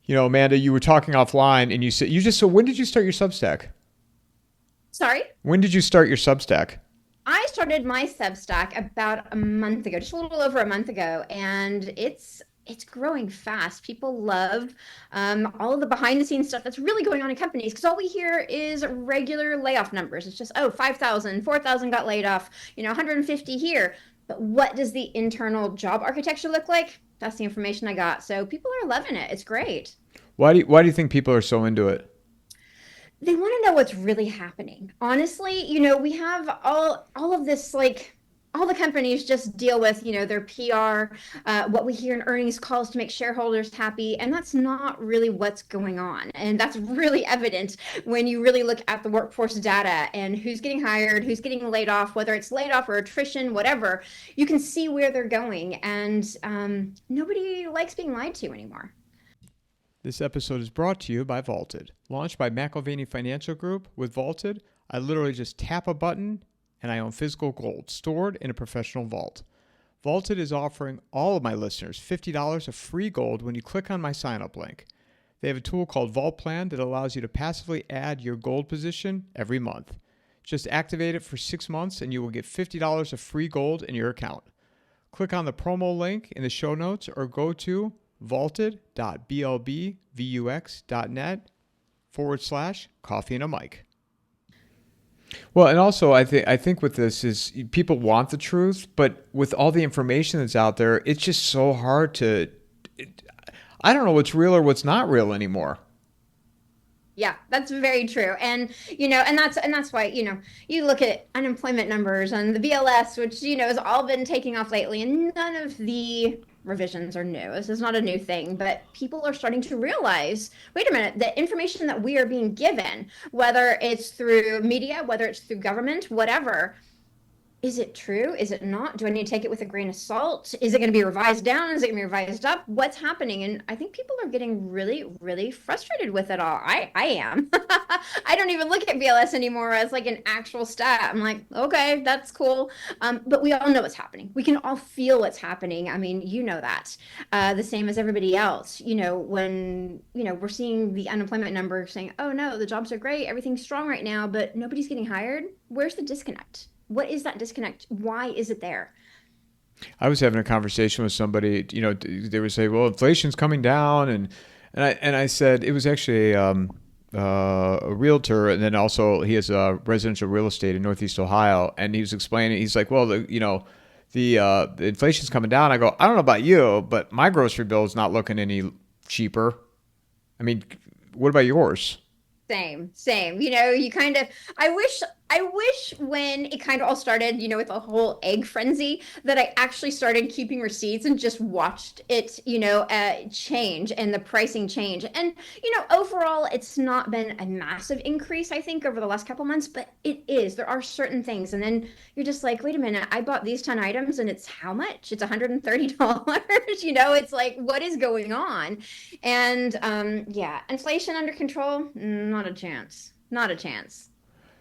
Amanda, you were talking offline and so when did you start your Substack? Sorry. When did you start your Substack? I started my Substack about a month ago, just a little over a month ago, and it's growing fast. People love all of the behind the scenes stuff that's really going on in companies because all we hear is regular layoff numbers. It's just, oh, 5,000, 4,000 got laid off, 150 here. But what does the internal job architecture look like? That's the information I got. So people are loving it. It's great. Why do you think people are so into it? They want to know what's really happening. Honestly, we have all of this, like all the companies just deal with, their PR, what we hear in earnings calls to make shareholders happy, and that's not really what's going on. And that's really evident when you really look at the workforce data and who's getting hired, who's getting laid off, whether it's laid off or attrition, whatever. You can see where they're going, and nobody likes being lied to anymore. This episode is brought to you by Vaulted. Launched by McElvaney Financial Group, with Vaulted, I literally just tap a button and I own physical gold stored in a professional vault. Vaulted is offering all of my listeners $50 of free gold when you click on my sign-up link. They have a tool called Vault Plan that allows you to passively add your gold position every month. Just activate it for 6 months and you will get $50 of free gold in your account. Click on the promo link in the show notes or go to vaulted.blbvux.net/coffeeandamike. Well, and also I think with this is people want the truth, but with all the information that's out there, it's just so hard I don't know what's real or what's not real anymore. Yeah, that's very true. And and that's why, you look at unemployment numbers and the BLS, which, has all been taking off lately, and none of the revisions are new. This is not a new thing, but people are starting to realize, wait a minute, the information that we are being given, whether it's through media, whether it's through government, whatever, is it true? Is it not? Do I need to take it with a grain of salt? Is it going to be revised down? Is it going to be revised up? What's happening? And I think people are getting really, really frustrated with it all. I am. I don't even look at BLS anymore as like an actual stat. I'm like, okay, that's cool. But we all know what's happening. We can all feel what's happening. I mean, that. The same as everybody else. When, we're seeing the unemployment number saying, oh no, the jobs are great. Everything's strong right now, but nobody's getting hired. Where's the disconnect? What is that disconnect? Why is it there? I was having a conversation with somebody, they would say, well, inflation's coming down. And I said, it was actually a realtor. And then also he has a residential real estate in Northeast Ohio. And he was explaining, he's like, well, the inflation's coming down. I go, I don't know about you, but my grocery bill is not looking any cheaper. I mean, what about yours? Same. You kind of, I wish when it kind of all started, with the whole egg frenzy, that I actually started keeping receipts and just watched it, change and the pricing change. And, overall, it's not been a massive increase, I think, over the last couple months, but it is. There are certain things. And then you're just like, wait a minute, I bought these 10 items and it's how much? It's $130. It's like, what is going on? And yeah, inflation under control, not a chance. Not a chance.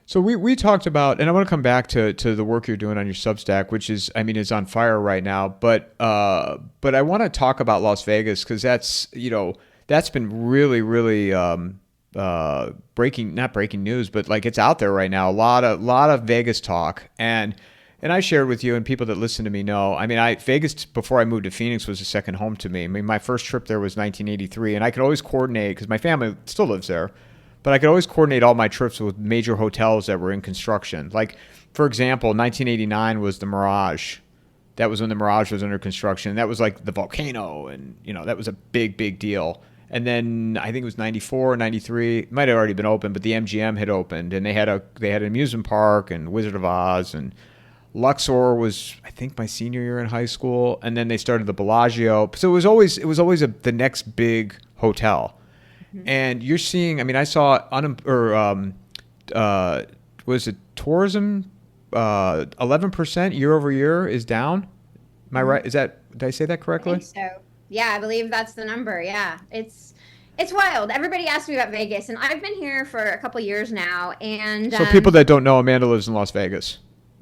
So we talked about, and I want to come back to the work you're doing on your Substack, which is, is on fire right now. But I want to talk about Las Vegas because that's been really, really not breaking news, but like it's out there right now. A lot of Vegas talk, and I shared with you, and people that listen to me know. Vegas before I moved to Phoenix was a second home to me. My first trip there was 1983, and I could always coordinate because my family still lives there. But I could always coordinate all my trips with major hotels that were in construction. Like, for example, 1989 was the Mirage. That was when the Mirage was under construction. That was like the volcano, and that was a big, big deal. And then I think it was 94, 93. It might have already been open, but the MGM had opened, and they had an amusement park and Wizard of Oz, and Luxor was, I think, my senior year in high school, and then they started the Bellagio. So it was always the next big hotel. And you're seeing, I saw, was it tourism, 11% year over year is down? Am I right? Did I say that I correctly? think so. Yeah, I believe that's the number. Yeah, it's wild. Everybody asks me about Vegas, and I've been here for a couple years now. And So people that don't know, Amanda lives in Las Vegas.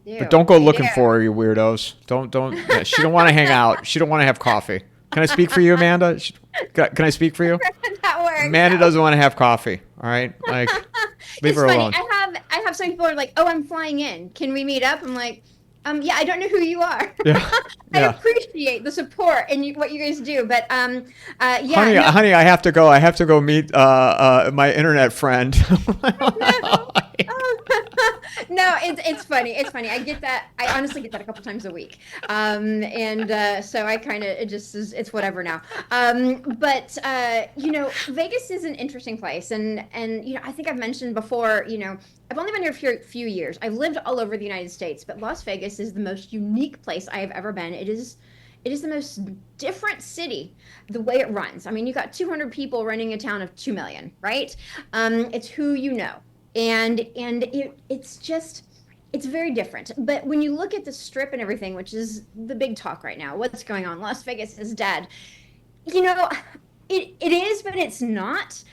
But don't go I looking do. for her, you weirdos. Don't. Yeah, she don't want to hang out. She don't want to have coffee. Can I speak for you, Amanda? Can I speak for you? That works. Amanda doesn't want to have coffee. All right, like leave It's her funny. alone. I have some people who are like, "Oh, I'm flying in. Can we meet up?" I'm like, yeah, I don't know who you are. Yeah, I yeah. appreciate the support and what you guys do, but yeah, Honey, no, honey, I have to go. I have to go meet my internet friend. no. No, it's funny. It's funny. I get that. I honestly get that a couple times a week. And so I kind of, it just is, it's whatever now. But Vegas is an interesting place. And I think I've mentioned before, I've only been here for a few years. I've lived all over the United States, but Las Vegas is the most unique place I have ever been. It is the most different city, the way it runs. I mean, you got 200 people running a town of 2 million, right? It's who you know. And it's very different. But when you look at the Strip and everything, which is the big talk right now, what's going on? Las Vegas is dead. It is, but it's not.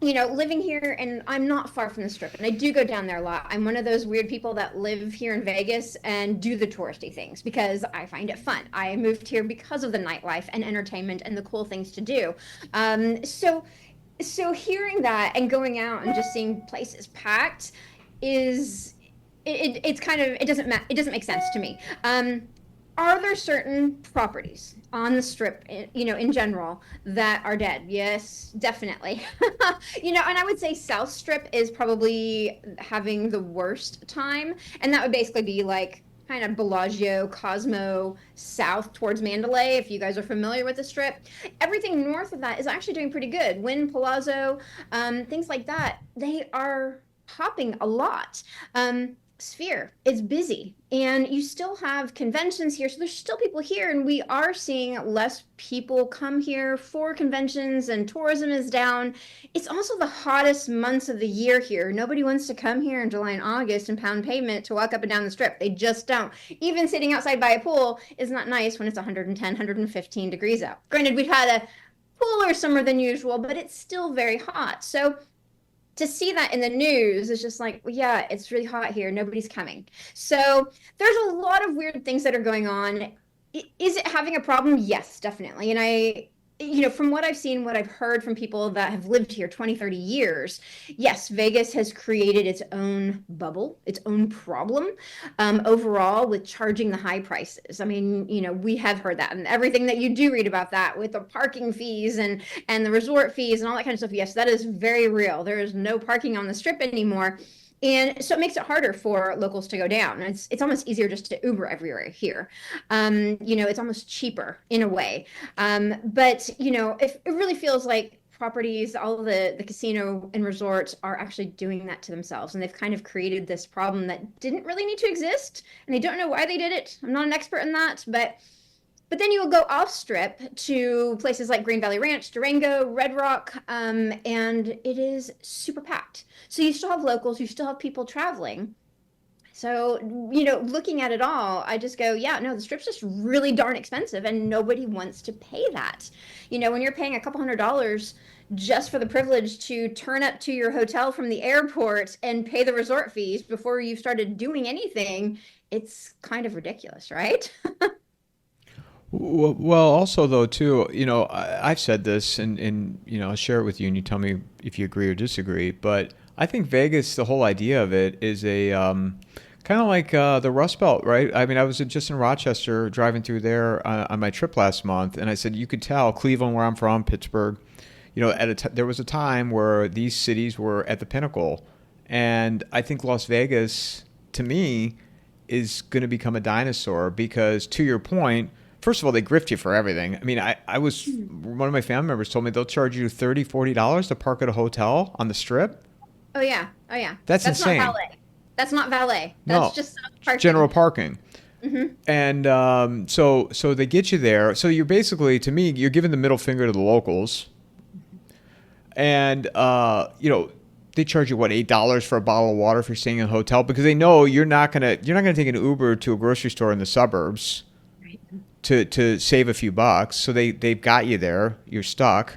Living here, and I'm not far from the Strip, and I do go down there a lot. I'm one of those weird people that live here in Vegas and do the touristy things because I find it fun. I moved here because of the nightlife and entertainment and the cool things to do. So hearing that and going out and just seeing places packed is it's kind of it doesn't make sense to me. Are there certain properties on the Strip, in general, that are dead? Yes, definitely. And I would say South Strip is probably having the worst time, and that would basically be like kind of Bellagio, Cosmo, south towards Mandalay, if you guys are familiar with the Strip. Everything north of that is actually doing pretty good. Wynn, Palazzo, things like that, they are popping a lot. Sphere is busy, and you still have conventions here, so there's still people here, and we are seeing less people come here for conventions, and tourism is down. It's also the hottest months of the year here. Nobody wants to come here in July and August and pound pavement to walk up and down the Strip. They just don't. Even sitting outside by a pool is not nice when it's 110, 115 degrees out. Granted, we've had a cooler summer than usual, but it's still very hot. So to see that in the news is just like, well, yeah, it's really hot here. Nobody's coming. So there's a lot of weird things that are going on. Is it having a problem? Yes, definitely. And from what I've seen, what I've heard from people that have lived here 20, 30 years, yes, Vegas has created its own bubble, its own problem overall with charging the high prices. I mean, we have heard that, and everything that you do read about that with the parking fees and the resort fees and all that kind of stuff. Yes, that is very real. There is no parking on the Strip anymore. And so it makes it harder for locals to go down. It's almost easier just to Uber everywhere here. It's almost cheaper in a way. But it really feels like properties, all of the casino and resorts are actually doing that to themselves. And they've kind of created this problem that didn't really need to exist. And I don't know why they did it. I'm not an expert in that, but then you will go off Strip to places like Green Valley Ranch, Durango, Red Rock, and it is super packed. So you still have locals, you still have people traveling. So, looking at it all, I just go, yeah, no, the Strip's just really darn expensive, and nobody wants to pay that. When you're paying a couple $100 just for the privilege to turn up to your hotel from the airport and pay the resort fees before you've started doing anything, it's kind of ridiculous, right? Well, also though too, I've said this, and I'll share it with you, and you tell me if you agree or disagree. But I think Vegas, the whole idea of it is a kind of like the Rust Belt, right? I mean, I was just in Rochester driving through there on my trip last month, and I said you could tell Cleveland, where I'm from, Pittsburgh. There was a time where these cities were at the pinnacle, and I think Las Vegas, to me, is going to become a dinosaur because, to your point. First of all, they grift you for everything. I mean, one of my family members told me they'll charge you $30, $40 to park at a hotel on the Strip. Oh yeah. That's insane. Not valet. That's not valet. That's just parking. General parking. Mm-hmm. And so they get you there. So you're basically, to me, you're giving the middle finger to the locals. And they charge you $8 for a bottle of water if you're staying in a hotel because they know you're not gonna take an Uber to a grocery store in the suburbs. To save a few bucks. So they've got you there. You're stuck.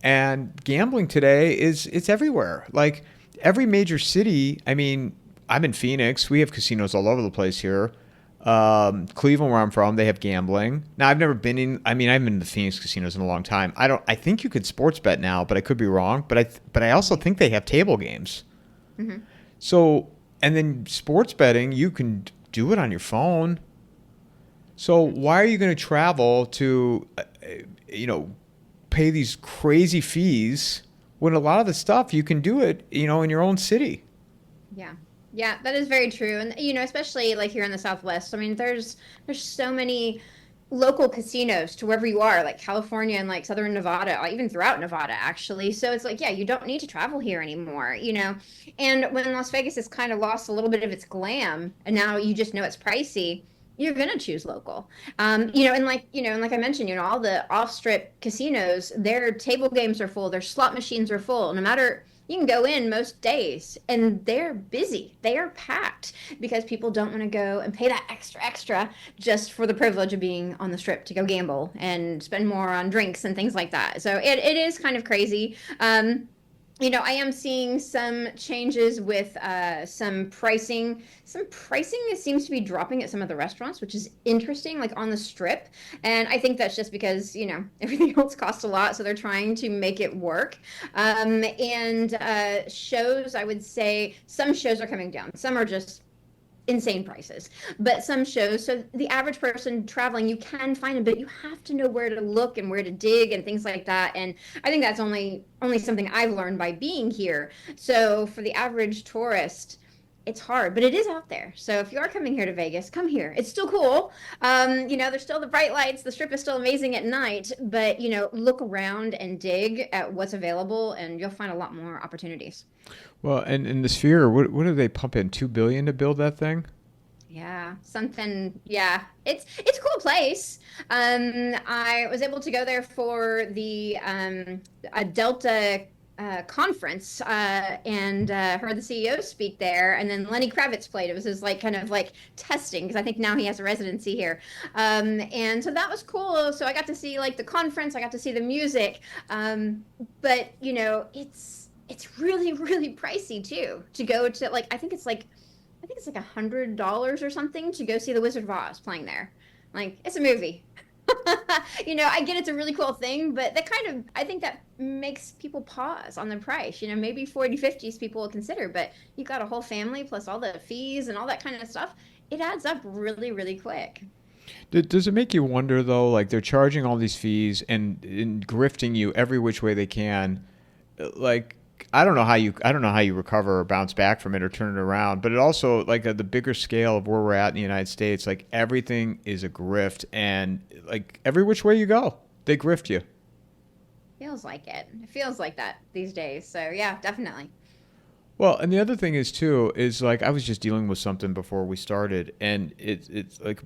And gambling today it's everywhere. Like every major city, I mean, I'm in Phoenix. We have casinos all over the place here. Cleveland, where I'm from, they have gambling. Now, I've never been in. I mean, I haven't been in the Phoenix casinos in a long time. I don't. I think you could sports bet now, but I could be wrong. But I also think they have table games. Hmm. So, and then sports betting, you can do it on your phone. So why are you going to travel to, you know, pay these crazy fees when a lot of the stuff you can do it, in your own city? Yeah. Yeah, that is very true. And especially like here in the Southwest, I mean, there's so many local casinos to wherever you are, like California and like Southern Nevada, or even throughout Nevada, actually. So it's like, yeah, you don't need to travel here anymore. And when Las Vegas has kind of lost a little bit of its glam, and now you just know it's pricey, you're gonna choose local. And like I mentioned, all the off-strip casinos, their table games are full, their slot machines are full. No matter You can go in most days and they're busy. They are packed because people don't want to go and pay that extra just for the privilege of being on the strip to go gamble and spend more on drinks and things like that. So it is kind of crazy. I am seeing some changes with some pricing. Some pricing seems to be dropping at some of the restaurants, which is interesting, like on the strip. And I think that's just because, everything else costs a lot. So they're trying to make it work. And shows, I would say some shows are coming down. Some are just insane prices, but some shows, so the average person traveling, you can find them, but you have to know where to look and where to dig and things like that. And I think that's only something I've learned by being here. So for the average tourist, it's hard, but it is out there. So if you are coming here to Vegas, come here. It's still cool. There's still the bright lights. The strip is still amazing at night, but look around and dig at what's available, and you'll find a lot more opportunities. Well, and in the Sphere, what do they pump in? 2 billion to build that thing? Yeah, something. Yeah, it's a cool place. I was able to go there for the a Delta conference and heard the CEO speak there, and then Lenny Kravitz played. It was his like kind of like testing because I think now he has a residency here, and so that was cool. So I got to see like the conference, I got to see the music, but it's really really pricey too to go to, like I think it's like $100 or something to go see the Wizard of Oz playing there. Like, it's a movie. I get it's a really cool thing, but I think that makes people pause on the price. Maybe 40, 50s people will consider, but you got a whole family plus all the fees and all that kind of stuff. It adds up really, really quick. Does it make you wonder though? Like they're charging all these fees and grifting you every which way they can. Like I don't know how you recover or bounce back from it or turn it around. But it also like the bigger scale of where we're at in the United States, like everything is a grift, and like every which way you go, they grift you. Feels like it. It feels like that these days. So yeah, definitely. Well, and the other thing is too is like I was just dealing with something before we started, and it's like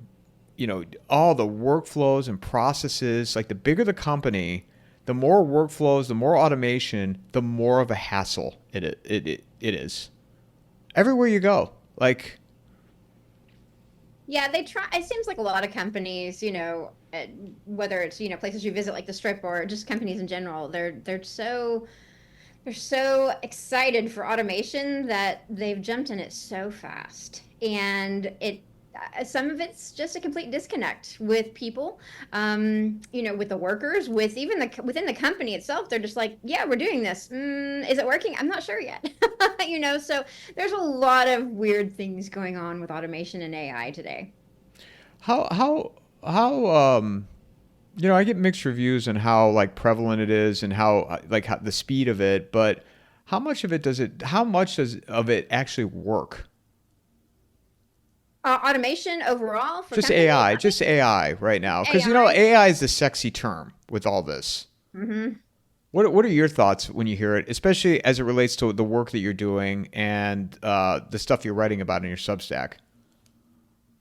all the workflows and processes. Like the bigger the company, the more workflows, the more automation, the more of a hassle it is. Everywhere you go, like Yeah, they try. It seems like a lot of companies, whether it's places you visit like the Strip or just companies in general, they're so excited for automation that they've jumped in it so fast, and some of it's just a complete disconnect with people, with the workers, with even within the company itself. They're just like, yeah, we're doing this. Is it working? I'm not sure yet. So there's a lot of weird things going on with automation and AI today. how I get mixed reviews on how like prevalent it is and how like how, the speed of it, but how much does of it actually work? Automation overall for Just companies, AI, I think just AI right now, because AI. AI is the sexy term with all this. Mhm. What are your thoughts when you hear it, especially as it relates to the work that you're doing and the stuff you're writing about in your Substack?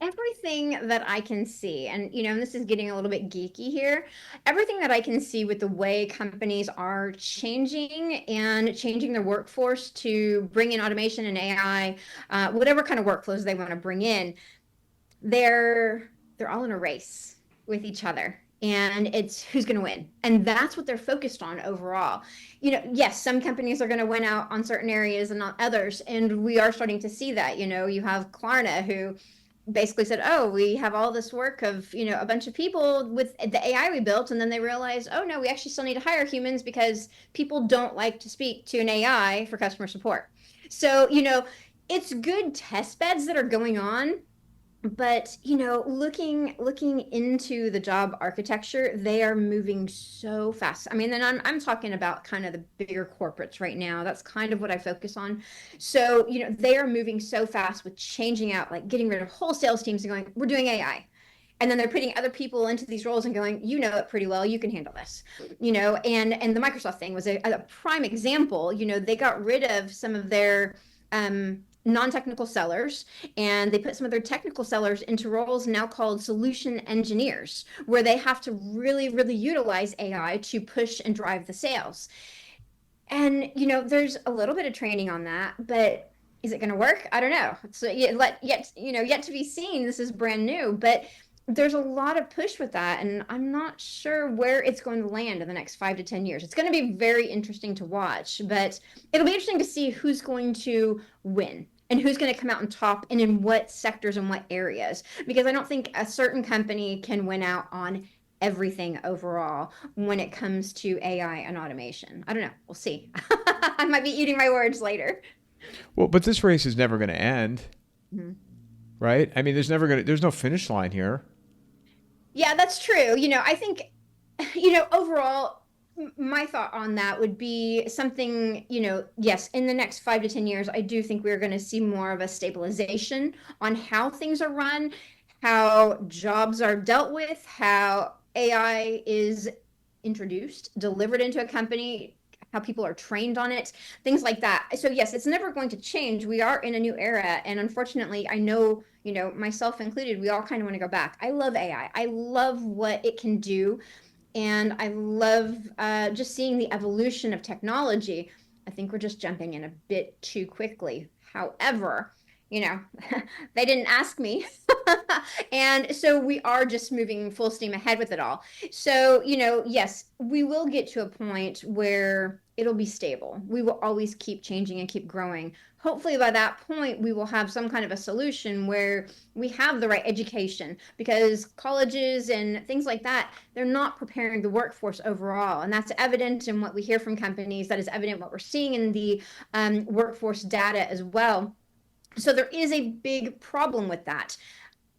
Everything that I can see, and this is getting a little bit geeky here, everything that I can see with the way companies are changing and changing their workforce to bring in automation and AI, whatever kind of workflows they want to bring in, they're all in a race with each other. And it's who's going to win. And that's what they're focused on overall. Yes, some companies are going to win out on certain areas and not others. And we are starting to see that. You have Klarna, who basically said, oh, we have all this work of, a bunch of people with the AI we built. And then they realized, oh, no, we actually still need to hire humans because people don't like to speak to an AI for customer support. So, it's good test beds that are going on, but looking into the job architecture, they are moving so fast. I mean, then I'm talking about kind of the bigger corporates right now. That's kind of what I focus on. So they are moving so fast with changing out, like getting rid of whole sales teams and going, we're doing AI. And then they're putting other people into these roles and going, you know it pretty well, you can handle this. And the Microsoft thing was a prime example. They got rid of some of their non-technical sellers, and they put some of their technical sellers into roles now called solution engineers, where they have to really, really utilize AI to push and drive the sales. And there's a little bit of training on that, but is it going to work? I don't know. So yet to be seen. This is brand new, but there's a lot of push with that, and I'm not sure where it's going to land in the next 5 to 10 years. It's going to be very interesting to watch, but it'll be interesting to see who's going to win and who's going to come out on top and in what sectors and what areas, because I don't think a certain company can win out on everything overall when it comes to AI and automation. I don't know. We'll see. I might be eating my words later. Well, but this race is never going to end, Mhm. right? I mean, there's no finish line here. Yeah, that's true. I think, overall, my thought on that would be something, yes, in the next 5 to 10 years, I do think we're going to see more of a stabilization on how things are run, how jobs are dealt with, how AI is introduced, delivered into a company, how people are trained on it, things like that. So yes, it's never going to change. We are in a new era, and unfortunately, I know, myself included, we all kind of want to go back. I love AI. I love what it can do, and I love just seeing the evolution of technology. I think we're just jumping in a bit too quickly. However, you know, they didn't ask me. And so we are just moving full steam ahead with it all. So, yes, we will get to a point where it'll be stable. We will always keep changing and keep growing. Hopefully, by that point, we will have some kind of a solution where we have the right education, because colleges and things like that, they're not preparing the workforce overall. And that's evident in what we hear from companies. That is evident what we're seeing in the workforce data as well. So there is a big problem with that.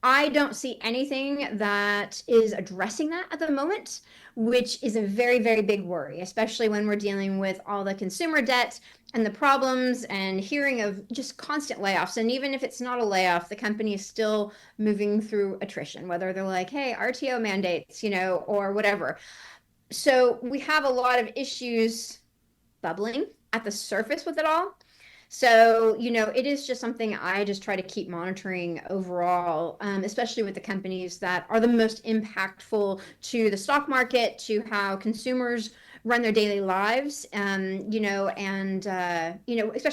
I don't see anything that is addressing that at the moment, which is a very, very big worry, especially when we're dealing with all the consumer debt and the problems and hearing of just constant layoffs. And even if it's not a layoff, the company is still moving through attrition, whether they're like, hey, RTO mandates, or whatever. So we have a lot of issues bubbling at the surface with it all. So, it is just something I just try to keep monitoring overall, especially with the companies that are the most impactful to the stock market, to how consumers run their daily lives, especially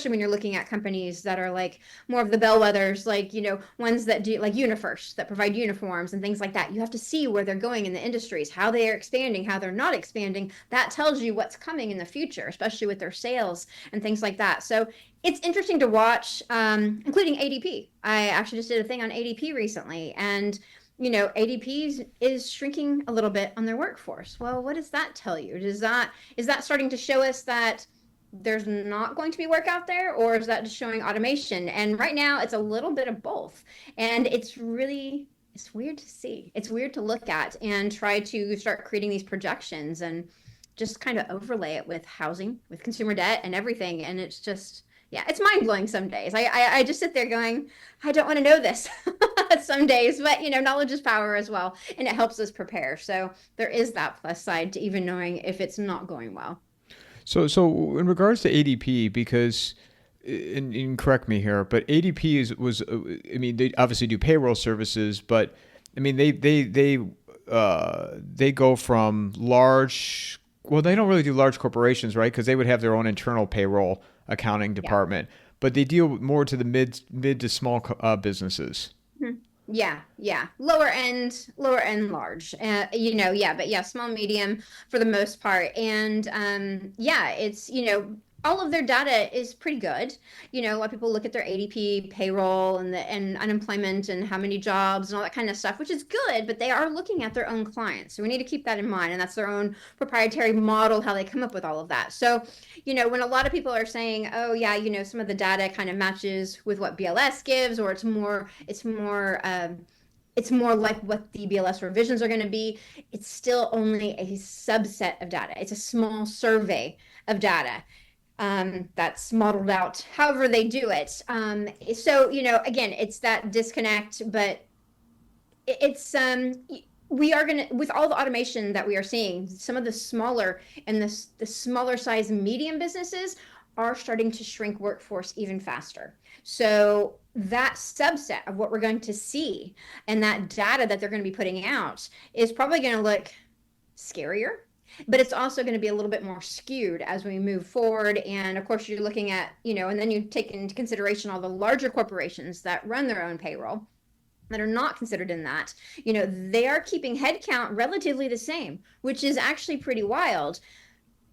when you're looking at companies that are like more of the bellwethers, like, ones that do like UniFirst, that provide uniforms and things like that. You have to see where they're going in the industries, how they are expanding, how they're not expanding. That tells you what's coming in the future, especially with their sales and things like that. So it's interesting to watch, including ADP. I actually just did a thing on ADP recently, and ADP is shrinking a little bit on their workforce. Well, what does that tell you? Is that starting to show us that there's not going to be work out there, or is that just showing automation? And right now, it's a little bit of both, and it's weird to see. It's weird to look at and try to start creating these projections and just kind of overlay it with housing, with consumer debt and everything, and it's just. Yeah, it's mind-blowing some days. I just sit there going, I don't want to know this some days, but knowledge is power as well, and it helps us prepare. So there is that plus side to even knowing if it's not going well. So in regards to ADP, because and correct me here, but ADP was I mean, they obviously do payroll services, but I mean they go from large. Well, they don't really do large corporations, right? Because they would have their own internal payroll accounting Yeah. department, but they deal more to the mid to small businesses. Mhm. Yeah. Lower end, large. Yeah, but yeah, small, medium for the most part. And yeah, it's all of their data is pretty good. You know, a lot of people look at their ADP payroll and unemployment and how many jobs and all that kind of stuff, which is good, but they are looking at their own clients. So we need to keep that in mind. And that's their own proprietary model, how they come up with all of that. So, you know, when a lot of people are saying, oh yeah, you know, some of the data kind of matches with what BLS gives, or it's more like what the BLS revisions are going to be. It's still only a subset of data. It's a small survey of data that's modeled out however they do it. So, you know, again, it's that disconnect, but it's we are going to, with all the automation that we are seeing, some of the smaller and the smaller size medium businesses are starting to shrink workforce even faster. So that subset of what we're going to see and that data that they're going to be putting out is probably going to look scarier, but it's also going to be a little bit more skewed as we move forward. And of course, you're looking at, you know, and then you take into consideration all the larger corporations that run their own payroll that are not considered in that. You know, they are keeping headcount relatively the same, which is actually pretty wild.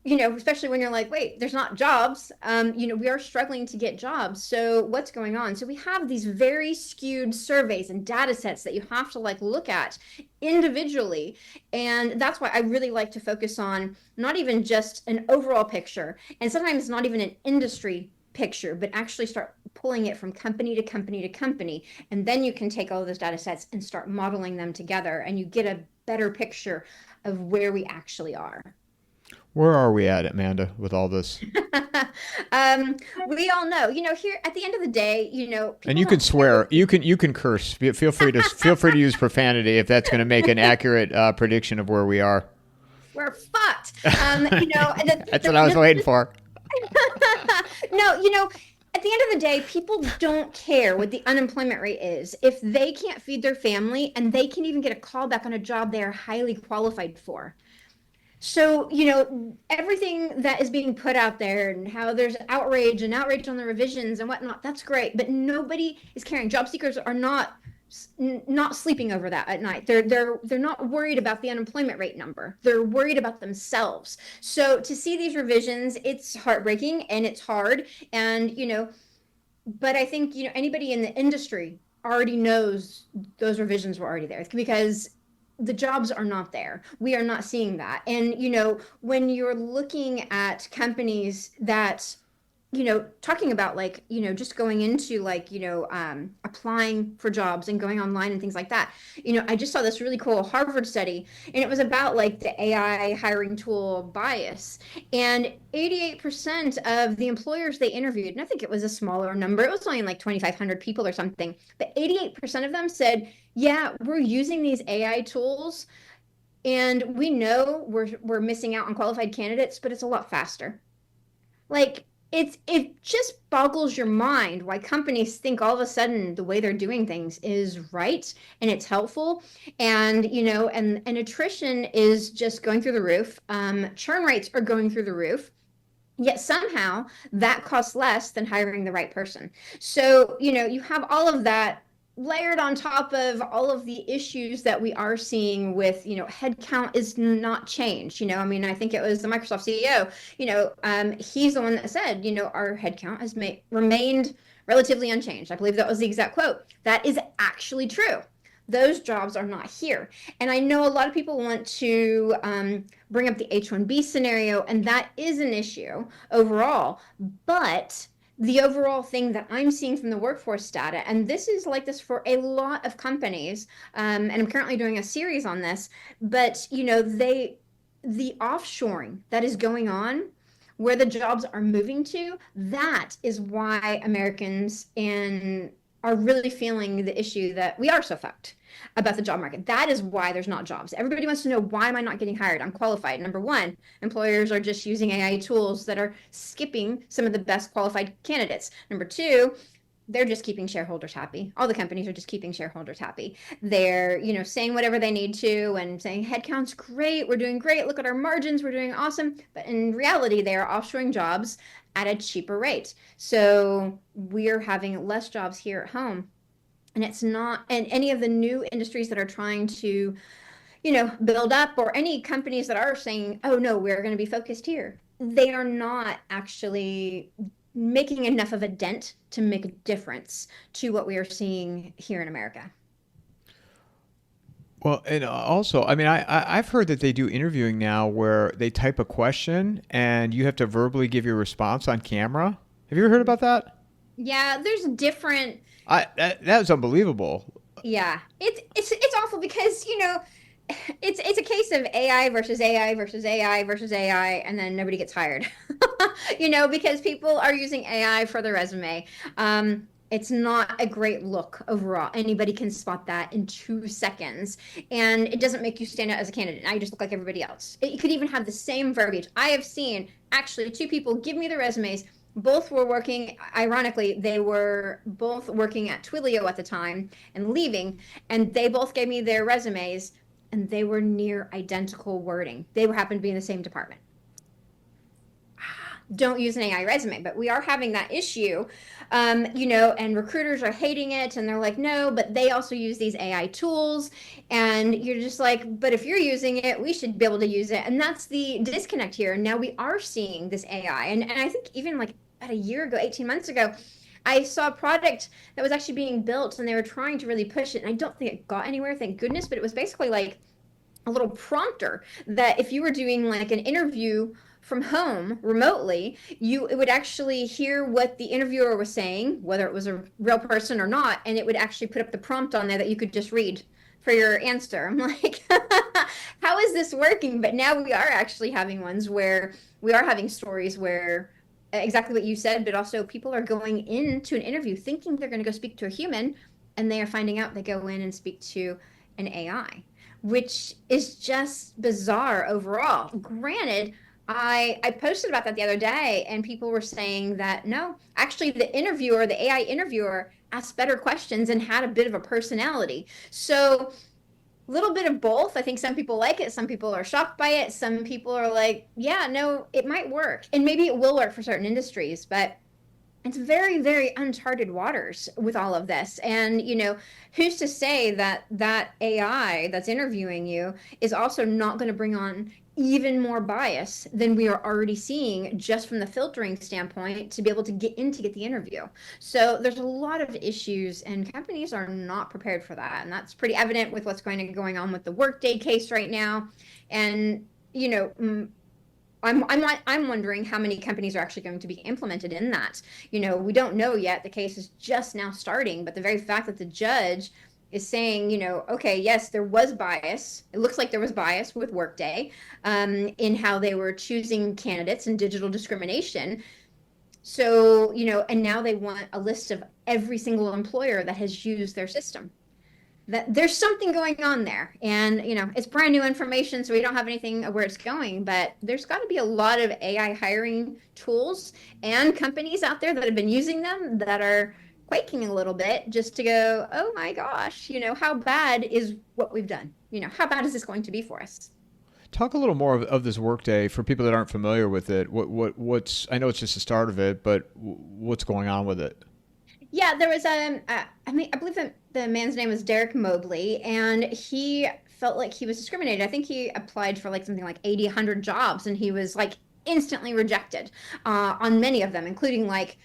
You know, especially when you're like, wait, there's not jobs. You know, we are struggling to get jobs. So what's going on? So we have these very skewed surveys and data sets that you have to like look at individually. And that's why I really like to focus on not even just an overall picture, and sometimes not even an industry picture, but actually start pulling it from company to company to company. And then you can take all of those data sets and start modeling them together, and you get a better picture of where we actually are. Where are we at, Amanda, with all this? We all know, you know, here at the end of the day, you know, And people you can don't care. swear, you can curse. Feel free to use profanity if that's going to make an accurate prediction of where we are. We're fucked. You know, That's what I was waiting for. no, you know, at the end of the day, people don't care what the unemployment rate is if they can't feed their family and they can even get a call back on a job they are highly qualified for. So, you know, everything that is being put out there and how there's outrage and outrage on the revisions and whatnot, that's great. But nobody is caring. Job seekers are not sleeping over that at night. They're not worried about the unemployment rate number. They're worried about themselves. So to see these revisions, it's heartbreaking and it's hard. And, you know, but I think, you know, anybody in the industry already knows those revisions were already there because the jobs are not there. We are not seeing that. And, you know, when you're looking at companies that, you know, talking about like, you know, just going into like, you know, applying for jobs and going online and things like that. You know, I just saw this really cool Harvard study, and it was about like the AI hiring tool bias. And 88% of the employers they interviewed, and I think it was a smaller number, it was only like 2,500 people or something, but 88% of them said, yeah, we're using these AI tools and we know we're missing out on qualified candidates, but it's a lot faster. Like it just boggles your mind why companies think all of a sudden the way they're doing things is right and it's helpful. And you know, and attrition is just going through the roof. Churn rates are going through the roof. Yet somehow that costs less than hiring the right person. So, you know, you have all of that layered on top of all of the issues that we are seeing with, you know, headcount is not changed. You know, I mean, I think it was the Microsoft CEO, you know, he's the one that said, you know, our headcount has remained relatively unchanged. I believe that was the exact quote. That is actually true. Those jobs are not here. And I know a lot of people want to bring up the H-1B scenario, and that is an issue overall. But the overall thing that I'm seeing from the workforce data, and this is like this for a lot of companies, and I'm currently doing a series on this, but you know, the offshoring that is going on, where the jobs are moving to, that is why Americans are really feeling the issue that we are so fucked about the job market. That is why there's not jobs. Everybody wants to know, why am I not getting hired? I'm qualified. Number one, employers are just using AI tools that are skipping some of the best qualified candidates. Number two, they're just keeping shareholders happy. All the companies are just keeping shareholders happy. They're, you know, saying whatever they need to and saying headcount's great, we're doing great, look at our margins, we're doing awesome. But in reality, they are offshoring jobs at a cheaper rate. So we're having less jobs here at home. And it's not, and any of the new industries that are trying to, you know, build up, or any companies that are saying, oh no, we're going to be focused here, they are not actually making enough of a dent to make a difference to what we are seeing here in America. Well, and also, I mean, I've heard that they do interviewing now where they type a question and you have to verbally give your response on camera. Have you ever heard about that? Yeah, there's different. That was unbelievable. Yeah, it's awful because it's a case of AI versus AI versus AI versus AI, and then nobody gets hired. Because people are using AI for their resume. It's not a great look overall. Anybody can spot that in 2 seconds, and it doesn't make you stand out as a candidate. Now you just look like everybody else. It could even have the same verbiage. I have seen actually two people give me their resumes. Both were working, ironically, they were both working at Twilio at the time and leaving, and they both gave me their resumes, and they were near identical wording. They were happened to be in the same department. Don't use an AI resume, but we are having that issue, and recruiters are hating it, and they're like, no, but they also use these AI tools, and you're just like, but if you're using it, we should be able to use it, and that's the disconnect here. Now we are seeing this AI, and I think even like about a year ago, 18 months ago, I saw a product that was actually being built, and they were trying to really push it, and I don't think it got anywhere, thank goodness, but it was basically like a little prompter that if you were doing like an interview from home remotely, it would actually hear what the interviewer was saying, whether it was a real person or not, and it would actually put up the prompt on there that you could just read for your answer. I'm like, how is this working? But now we are actually having ones where we are having stories where exactly what you said, but also people are going into an interview thinking they're going to go speak to a human, and they are finding out they go in and speak to an AI, which is just bizarre overall. Granted, I posted about that the other day, and people were saying that no, actually, the AI interviewer, asked better questions and had a bit of a personality. So, a little bit of both. I think some people like it, some people are shocked by it, some people are like, yeah, no, it might work. And maybe it will work for certain industries, but it's very, very uncharted waters with all of this. And, who's to say that that AI that's interviewing you is also not going to bring on even more bias than we are already seeing just from the filtering standpoint to be able to get the interview. So there's a lot of issues, and companies are not prepared for that. And that's pretty evident with what's going on with the Workday case right now. And, I'm wondering how many companies are actually going to be implemented in that. We don't know yet. The case is just now starting, but the very fact that the judge is saying, okay, yes, there was bias. It looks like there was bias with Workday in how they were choosing candidates and digital discrimination. So, and now they want a list of every single employer that has used their system. That there's something going on there, and it's brand new information, so we don't have anything where it's going, but there's got to be a lot of AI hiring tools and companies out there that have been using them that are quaking a little bit just to go, oh my gosh, how bad is what we've done, how bad is this going to be for us? Talk a little more of this workday for people that aren't familiar with it. What's I know it's just the start of it, but what's going on with it? Yeah, there was I believe the man's name was Derek Mobley, and he felt like he was discriminated. I think he applied for like something like 80, 100 jobs, and he was like instantly rejected on many of them, including like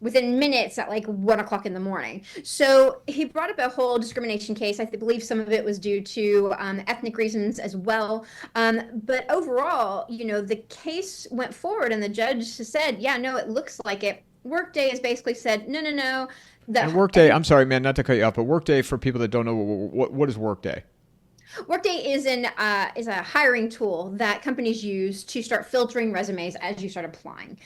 within minutes at like 1 o'clock in the morning. So he brought up a whole discrimination case. I believe some of it was due to ethnic reasons as well. But overall, the case went forward, and the judge said, yeah, no, it looks like it. Workday has basically said, no, no, no. And Workday, I'm sorry, man, not to cut you off, but Workday for people that don't know, what is Workday? Workday is a hiring tool that companies use to start filtering resumes as you start applying,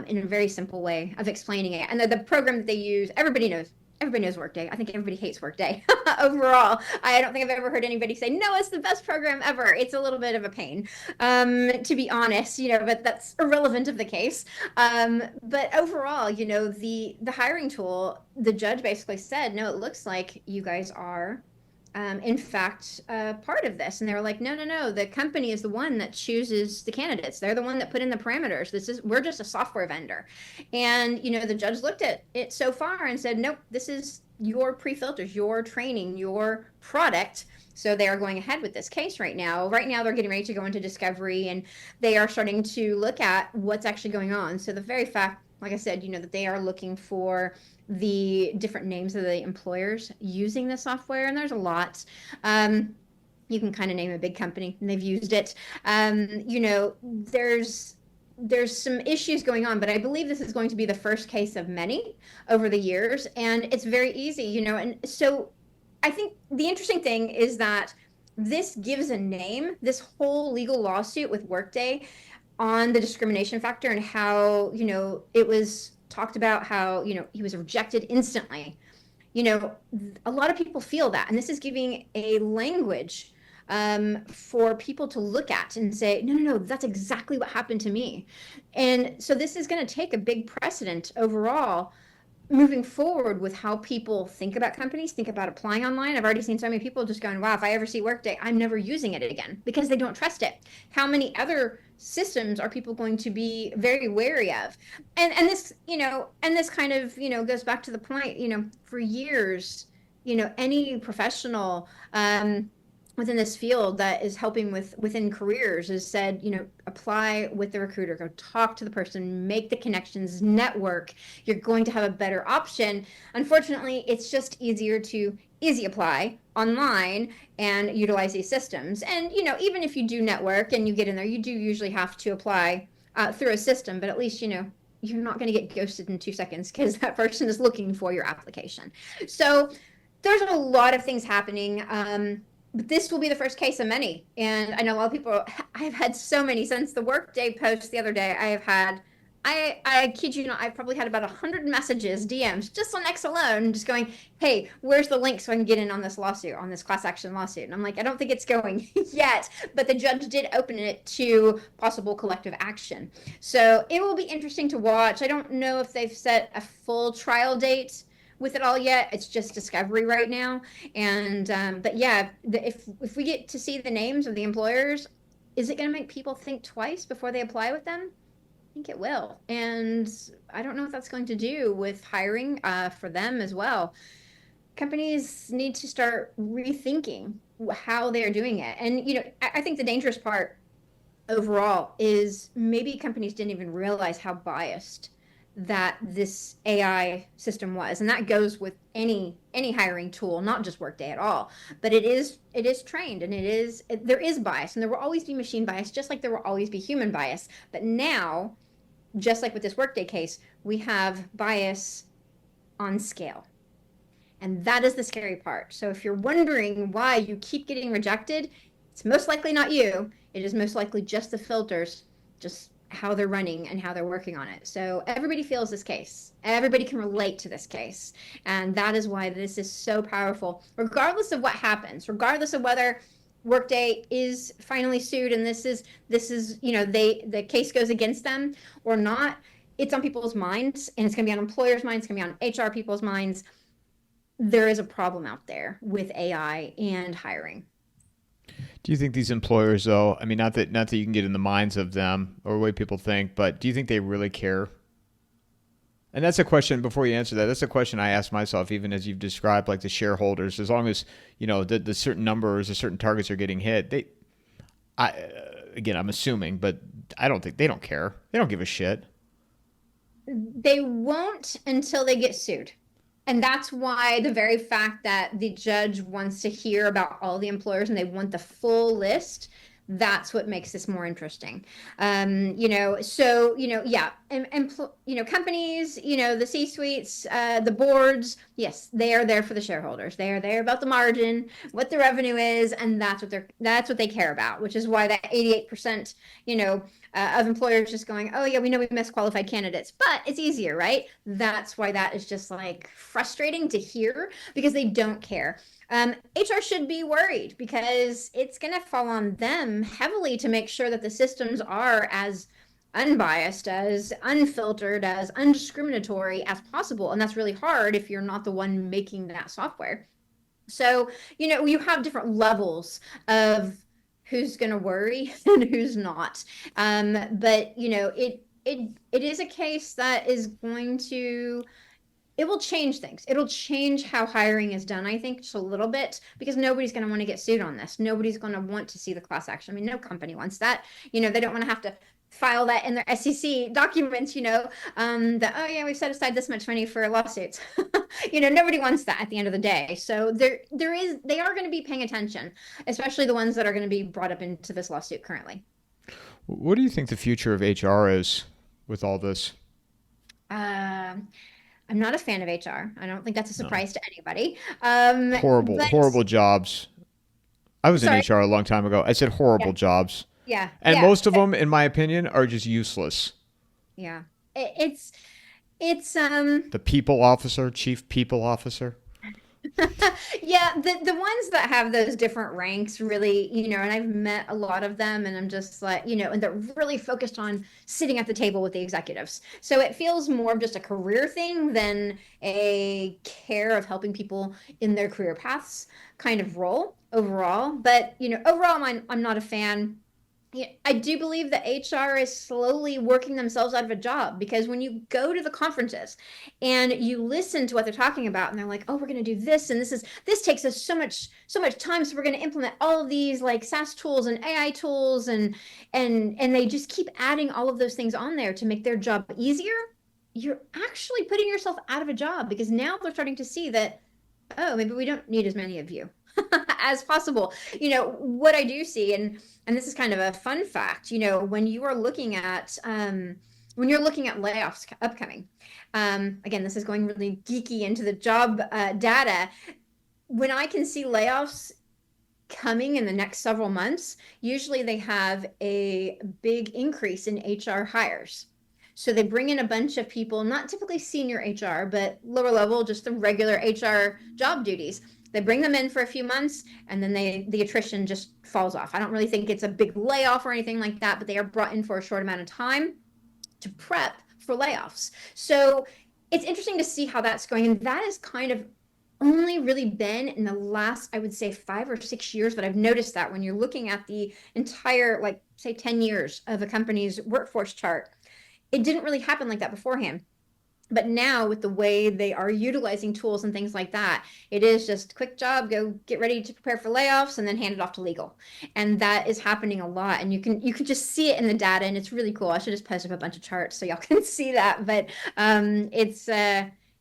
in a very simple way of explaining it. And the program that they use, everybody knows. Everybody knows Workday. I think everybody hates Workday overall. I don't think I've ever heard anybody say, no, it's the best program ever. It's a little bit of a pain, to be honest, but that's irrelevant of the case. But overall, the hiring tool, the judge basically said, no, it looks like you guys are in fact, part of this. And they were like, no, no, no, the company is the one that chooses the candidates. They're the one that put in the parameters. We're just a software vendor. And, the judge looked at it so far and said, nope, this is your pre-filters, your training, your product. So they are going ahead with this case right now. Right now, they're getting ready to go into discovery, and they are starting to look at what's actually going on. So the very fact, like I said, that they are looking for the different names of the employers using the software, and there's a lot. You can kind of name a big company and they've used it. There's some issues going on, but I believe this is going to be the first case of many over the years, and it's very easy. And so I think the interesting thing is that this gives a name, this whole legal lawsuit with Workday, on the discrimination factor and how, it was talked about how, he was rejected instantly. A lot of people feel that, and this is giving a language for people to look at and say, no, no, no, that's exactly what happened to me. And so this is going to take a big precedent overall moving forward with how people think about companies, think about applying online. I've already seen so many people just going, wow, if I ever see Workday, I'm never using it again because they don't trust it. How many other systems are people going to be very wary of? And this, and this kind of, goes back to the point, for years, any professional, within this field that is helping within careers is said, apply with the recruiter, go talk to the person, make the connections, network. You're going to have a better option. Unfortunately, it's just easier to easy apply online and utilize these systems. And, even if you do network and you get in there, you do usually have to apply through a system, but at least, you're not going to get ghosted in 2 seconds because that person is looking for your application. So there's a lot of things happening. But this will be the first case of many. And I know a lot of people, I've had so many since the Workday post the other day. I kid you not, I've probably had about 100 messages, DMs, just on X alone, just going, hey, where's the link so I can get in on this lawsuit, on this class action lawsuit? And I'm like, I don't think it's going yet, but the judge did open it to possible collective action. So it will be interesting to watch. I don't know if they've set a full trial date with it all yet. It's just discovery right now. And but yeah, if we get to see the names of the employers, is it going to make people think twice before they apply with them? I think it will. And I don't know what that's going to do with hiring for them as well. Companies need to start rethinking how they're doing it. And I think the dangerous part overall is maybe companies didn't even realize how biased that this AI system was. And that goes with any hiring tool, not just Workday at all. But it is trained, and there is bias, and there will always be machine bias, just like there will always be human bias. But now, just like with this Workday case, we have bias on scale. And that is the scary part. So if you're wondering why you keep getting rejected, it's most likely not you. It is most likely just the filters, just how they're running and how they're working on it. So everybody feels this case. Everybody can relate to this case. And that is why this is so powerful, regardless of what happens, regardless of whether Workday is finally sued and this is the case goes against them or not. It's on people's minds, and it's going to be on employers' minds. It's going to be on HR people's minds. There is a problem out there with AI and hiring. Do you think these employers, though, I mean, not that you can get in the minds of them or the way people think, but do you think they really care? And that's a question, before you answer that, that's a question I ask myself, even as you've described, like the shareholders, as long as, the certain numbers, the certain targets are getting hit, again, I'm assuming, but I don't think, they don't care. They don't give a shit. They won't until they get sued. And that's why the very fact that the judge wants to hear about all the employers and they want the full list, that's what makes this more interesting. Yeah, and companies, the C-suites, the boards, yes, they are there for the shareholders. They are there about the margin, what the revenue is, and that's what they care about, which is why that 88%, of employers just going, oh yeah, we know we misqualified candidates, but it's easier, right? That's why that is just like frustrating to hear because they don't care. HR should be worried because it's going to fall on them heavily to make sure that the systems are as unbiased, as unfiltered, as undiscriminatory as possible. And that's really hard if you're not the one making that software. So, you have different levels of who's going to worry and who's not. But, it is a case that is going to it will change things. It'll change how hiring is done, I think, just a little bit, because nobody's going to want to get sued on this. Nobody's going to want to see the class action. I mean, no company wants that. They don't want to have to file that in their SEC documents, that, oh yeah, we've set aside this much money for lawsuits. Nobody wants that at the end of the day. So they are going to be paying attention, especially the ones that are going to be brought up into this lawsuit currently. What do you think the future of HR is with all this? Um, I'm not a fan of HR. I don't think that's a No. surprise to anybody. Horrible, But horrible jobs. I was in sorry. HR a long time ago. I said Yeah. horrible jobs. Yeah. And Yeah. most of them, in my opinion, are just useless. Yeah. It's The people officer, chief people officer. yeah, the ones that have those different ranks really, and I've met a lot of them, and I'm just like, and they're really focused on sitting at the table with the executives. So it feels more of just a career thing than a care of helping people in their career paths kind of role overall. But, overall, I'm not a fan. Yeah, I do believe that HR is slowly working themselves out of a job, because when you go to the conferences and you listen to what they're talking about, and they're like, "Oh, we're going to do this, and this takes us so much time, so we're going to implement all of these like SaaS tools and AI tools, and they just keep adding all of those things on there to make their job easier." You're actually putting yourself out of a job, because now they're starting to see that, oh, maybe we don't need as many of you as possible. What I do see, and this is kind of a fun fact, when you are looking at when you're looking at layoffs upcoming, again, this is going really geeky into the job data. When I can see layoffs coming in the next several months, usually they have a big increase in HR hires. So they bring in a bunch of people, not typically senior HR, but lower level, just the regular HR job duties. They bring them in for a few months, and then the attrition just falls off. I don't really think it's a big layoff or anything like that, but they are brought in for a short amount of time to prep for layoffs. So it's interesting to see how that's going. And that is kind of only really been in the last, I would say, 5 or 6 years that I've noticed that, when you're looking at the entire, like, say, 10 years of a company's workforce chart. It didn't really happen like that beforehand. But now, with the way they are utilizing tools and things like that, it is just quick job, go get ready to prepare for layoffs, and then hand it off to legal. And that is happening a lot. And you can just see it in the data, and it's really cool. I should just post up a bunch of charts so y'all can see that. But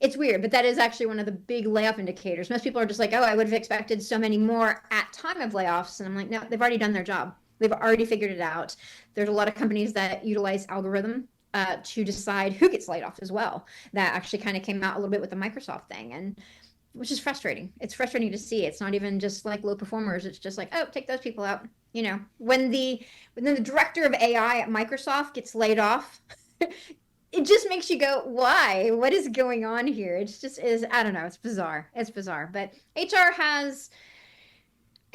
it's weird, but that is actually one of the big layoff indicators. Most people are just like, oh, I would have expected so many more at time of layoffs. And I'm like, no, they've already done their job. They've already figured it out. There's a lot of companies that utilize algorithm to decide who gets laid off as well. That actually kind of came out a little bit with the Microsoft thing, and which is frustrating. It's frustrating to see. It's not even just like low performers. It's just like, oh, take those people out. When the director of AI at Microsoft gets laid off, it just makes you go, why? What is going on here? It's just is, I don't know. It's bizarre. It's bizarre. But I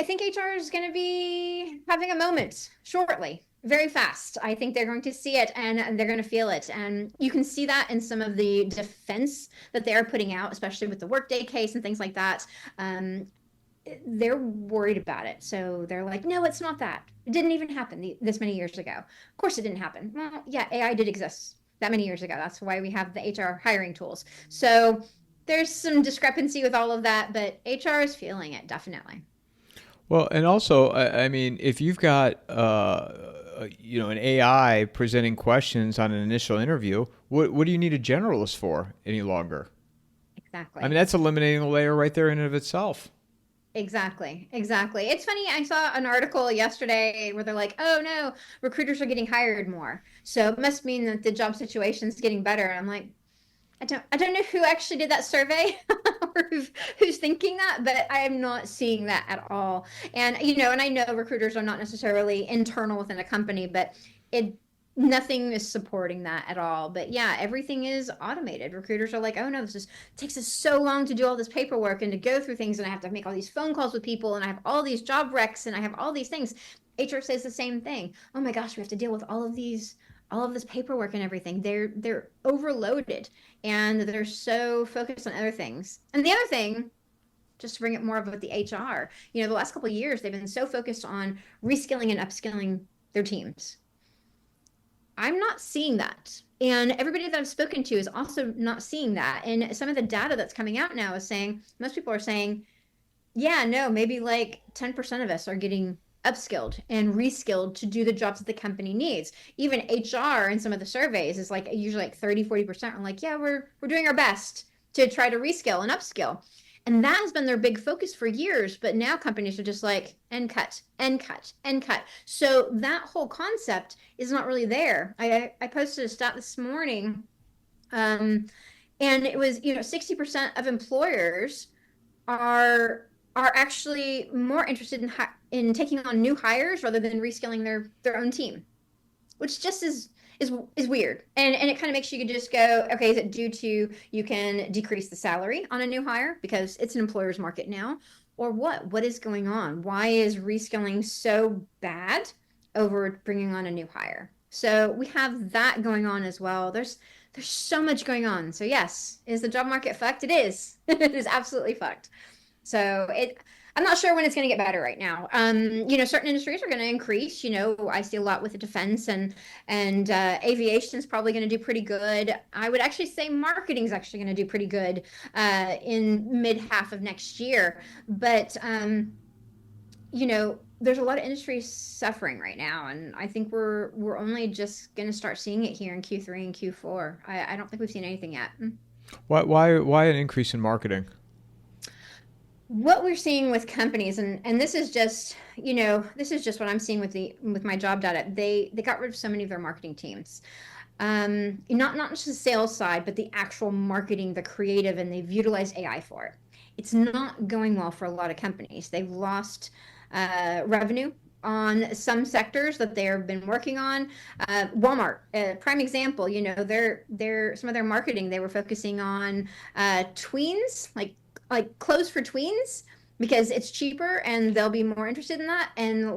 think HR is going to be having a moment shortly, very fast. I think they're going to see it, and they're going to feel it. And you can see that in some of the defense that they're putting out, especially with the Workday case and things like that. They're worried about it. So they're like, no, it's not that. It didn't even happen this many years ago. Of course it didn't happen. Well, yeah, AI did exist that many years ago. That's why we have the HR hiring tools. So there's some discrepancy with all of that, but HR is feeling it, definitely. Well, and also, I mean, if you've got an AI presenting questions on an initial interview, what do you need a generalist for any longer? I mean, Exactly. that's eliminating a layer right there in and of itself. Exactly. Exactly. It's funny. I saw an article yesterday where they're like, "Oh no, recruiters are getting hired more, so it must mean that the job situation's getting better." And I'm like, I don't know who actually did that survey or who's thinking that, but I am not seeing that at all. And I know recruiters are not necessarily internal within a company, but it nothing is supporting that at all. But yeah, everything is automated. Recruiters are like, oh no, this is takes us so long to do all this paperwork and to go through things, and I have to make all these phone calls with people, and I have all these job recs, and I have all these things. HR says the same thing. Oh my gosh, we have to deal with all of this paperwork and everything. They're overloaded, and they're so focused on other things. And the other thing, just to bring it more of with the HR, the last couple of years they've been so focused on reskilling and upskilling their teams. I'm not seeing that And everybody that I've spoken to is also not seeing that. And some of the data that's coming out now is saying, most people are saying, yeah, no, maybe like 10% of us are getting upskilled and reskilled to do the jobs that the company needs. Even HR in some of the surveys is like usually like 30-40% are like, yeah, we're doing our best to try to reskill and upskill. And that has been their big focus for years, but now companies are just like, and cut, and cut, and cut. So that whole concept is not really there. I posted a stat this morning, um, and it was, 60% of employers are actually more interested in taking on new hires rather than reskilling their own team, which just is weird. And it kind of makes you just go, okay, is it due to you can decrease the salary on a new hire because it's an employer's market now, or what is going on? Why is reskilling so bad over bringing on a new hire? So we have that going on as well. There's so much going on. So yes, is the job market fucked? It is. It is absolutely fucked. So I'm not sure when it's going to get better right now. Certain industries are going to increase. I see a lot with the defense and aviation is probably going to do pretty good. I would actually say marketing is actually going to do pretty good in mid half of next year. But there's a lot of industries suffering right now, and I think we're only just going to start seeing it here in Q3 and Q4. I don't think we've seen anything yet. Why an increase in marketing? What we're seeing with companies, and this is just what I'm seeing with my job data. They got rid of so many of their marketing teams, not just the sales side, but the actual marketing, the creative, and they've utilized AI for it. It's not going well for a lot of companies. They've lost revenue on some sectors that they've been working on. Walmart, prime example. Their some of their marketing, they were focusing on tweens, like clothes for tweens, because it's cheaper and they'll be more interested in that, and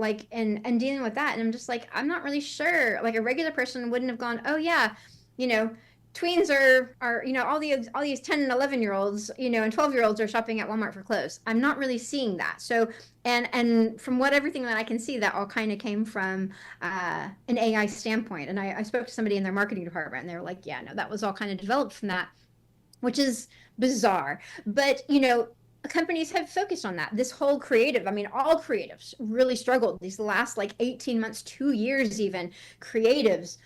dealing with that. And I'm just like, I'm not really sure. Like a regular person wouldn't have gone, oh yeah, tweens are all these 10 and 11-year-olds, and 12-year-olds are shopping at Walmart for clothes. I'm not really seeing that. So and from everything that I can see, that all kind of came from an AI standpoint. And I spoke to somebody in their marketing department, and they were like, yeah, no, that was all kind of developed from that, which is bizarre. But companies have focused on that. This whole creative, I mean, all creatives really struggled these last like 18 months, 2 years even. Creatives,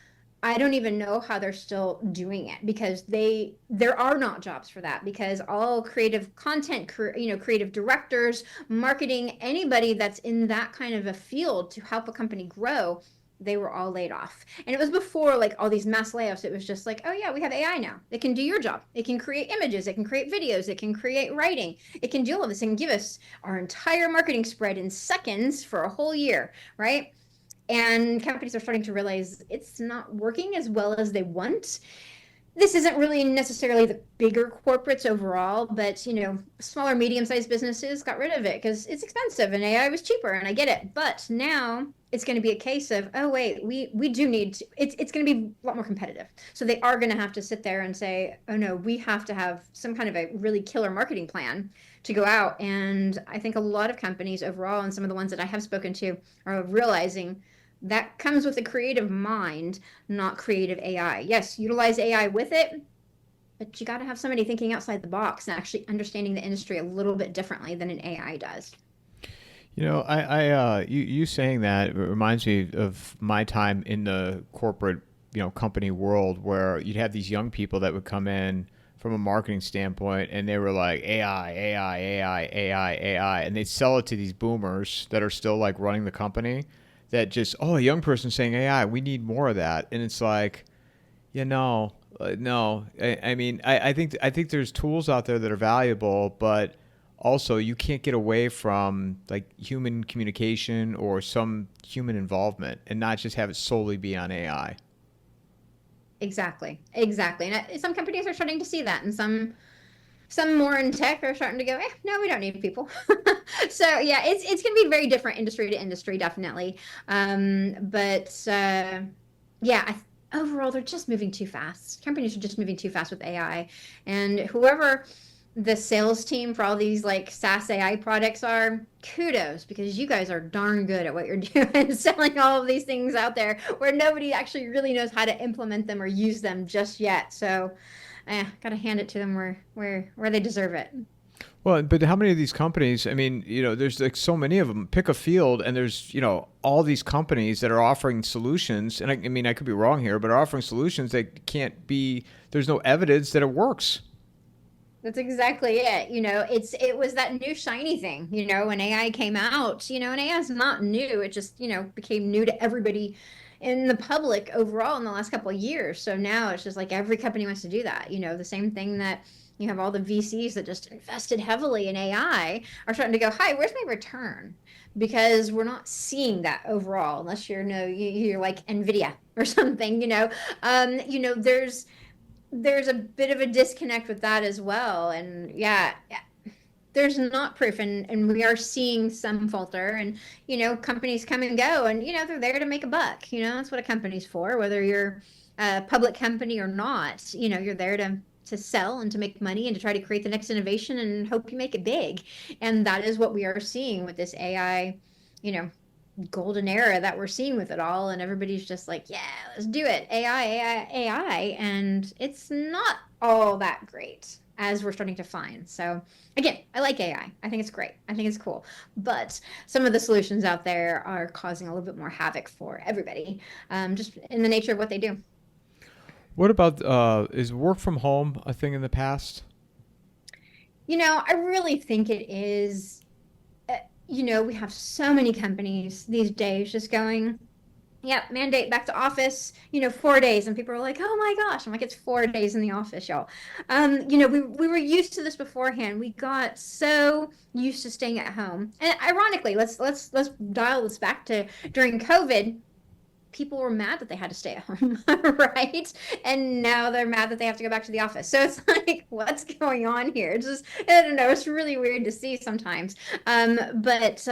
I don't even know how they're still doing it, because there are not jobs for that, because all creative content, creative directors, marketing, anybody that's in that kind of a field to help a company grow, they were all laid off. And it was before like all these mass layoffs. It was just like, oh yeah, we have AI now. It can do your job. It can create images. It can create videos. It can create writing. It can do all of this. It can give us our entire marketing spread in seconds for a whole year, right? And companies are starting to realize it's not working as well as they want. This isn't really necessarily the bigger corporates overall, but smaller, medium-sized businesses got rid of it because it's expensive and AI was cheaper, and I get it. But now it's going to be a case of, oh wait, we do need to, it's going to be a lot more competitive. So they are going to have to sit there and say, oh no, we have to have some kind of a really killer marketing plan to go out. And I think a lot of companies overall, and some of the ones that I have spoken to, are realizing that comes with a creative mind, not creative AI. Yes, utilize AI with it, but you got to have somebody thinking outside the box and actually understanding the industry a little bit differently than an AI does. You saying that reminds me of my time in the corporate, company world, where you'd have these young people that would come in from a marketing standpoint, and they were like AI, AI, AI, AI, AI, and they'd sell it to these boomers that are still like running the company. That just, a young person saying AI, we need more of that, and it's like, no. I think there's tools out there that are valuable, but also you can't get away from like human communication or some human involvement and not just have it solely be on AI. Exactly. And some companies are starting to see that, and some more in tech are starting to go, no, we don't need people. So yeah, it's going to be very different industry to industry, definitely. Yeah, overall, they're just moving too fast. Companies are just moving too fast with AI, and whoever the sales team for all these like SaaS AI products are, kudos, because you guys are darn good at what you're doing, selling all of these things out there where nobody actually really knows how to implement them or use them just yet. So, gotta hand it to them where they deserve it. Well, but how many of these companies? I mean, there's like so many of them. Pick a field, and there's all these companies that are offering solutions. And I mean, I could be wrong here, but are offering solutions that can't be. There's no evidence that it works. That's exactly it. It was that new shiny thing, when AI came out, and AI is not new. It just, became new to everybody in the public overall in the last couple of years. So now it's just like every company wants to do that. The same thing that you have all the VCs that just invested heavily in AI are starting to go, hi, where's my return? Because we're not seeing that overall, unless you're like NVIDIA or something, there's a bit of a disconnect with that as well. And yeah, there's not proof, and we are seeing some falter, and companies come and go, and they're there to make a buck. That's what a company's for, whether you're a public company or not. You're there to sell and to make money and to try to create the next innovation and hope you make it big. And that is what we are seeing with this AI, golden era that we're seeing with it all. And everybody's just like, yeah, let's do it. AI. And it's not all that great, as we're starting to find. So again, I like AI. I think it's great. I think it's cool. But some of the solutions out there are causing a little bit more havoc for everybody, just in the nature of what they do. What about is work from home a thing in the past? I really think it is. We have so many companies these days just going, yeah, mandate back to office, 4 days. And people are like, oh my gosh. I'm like, it's 4 days in the office, y'all. We were used to this beforehand. We got so used to staying at home. And ironically, let's dial this back to during COVID. People were mad that they had to stay at home, right? And now they're mad that they have to go back to the office. So it's like, what's going on here? It's just, I don't know. It's really weird to see sometimes. But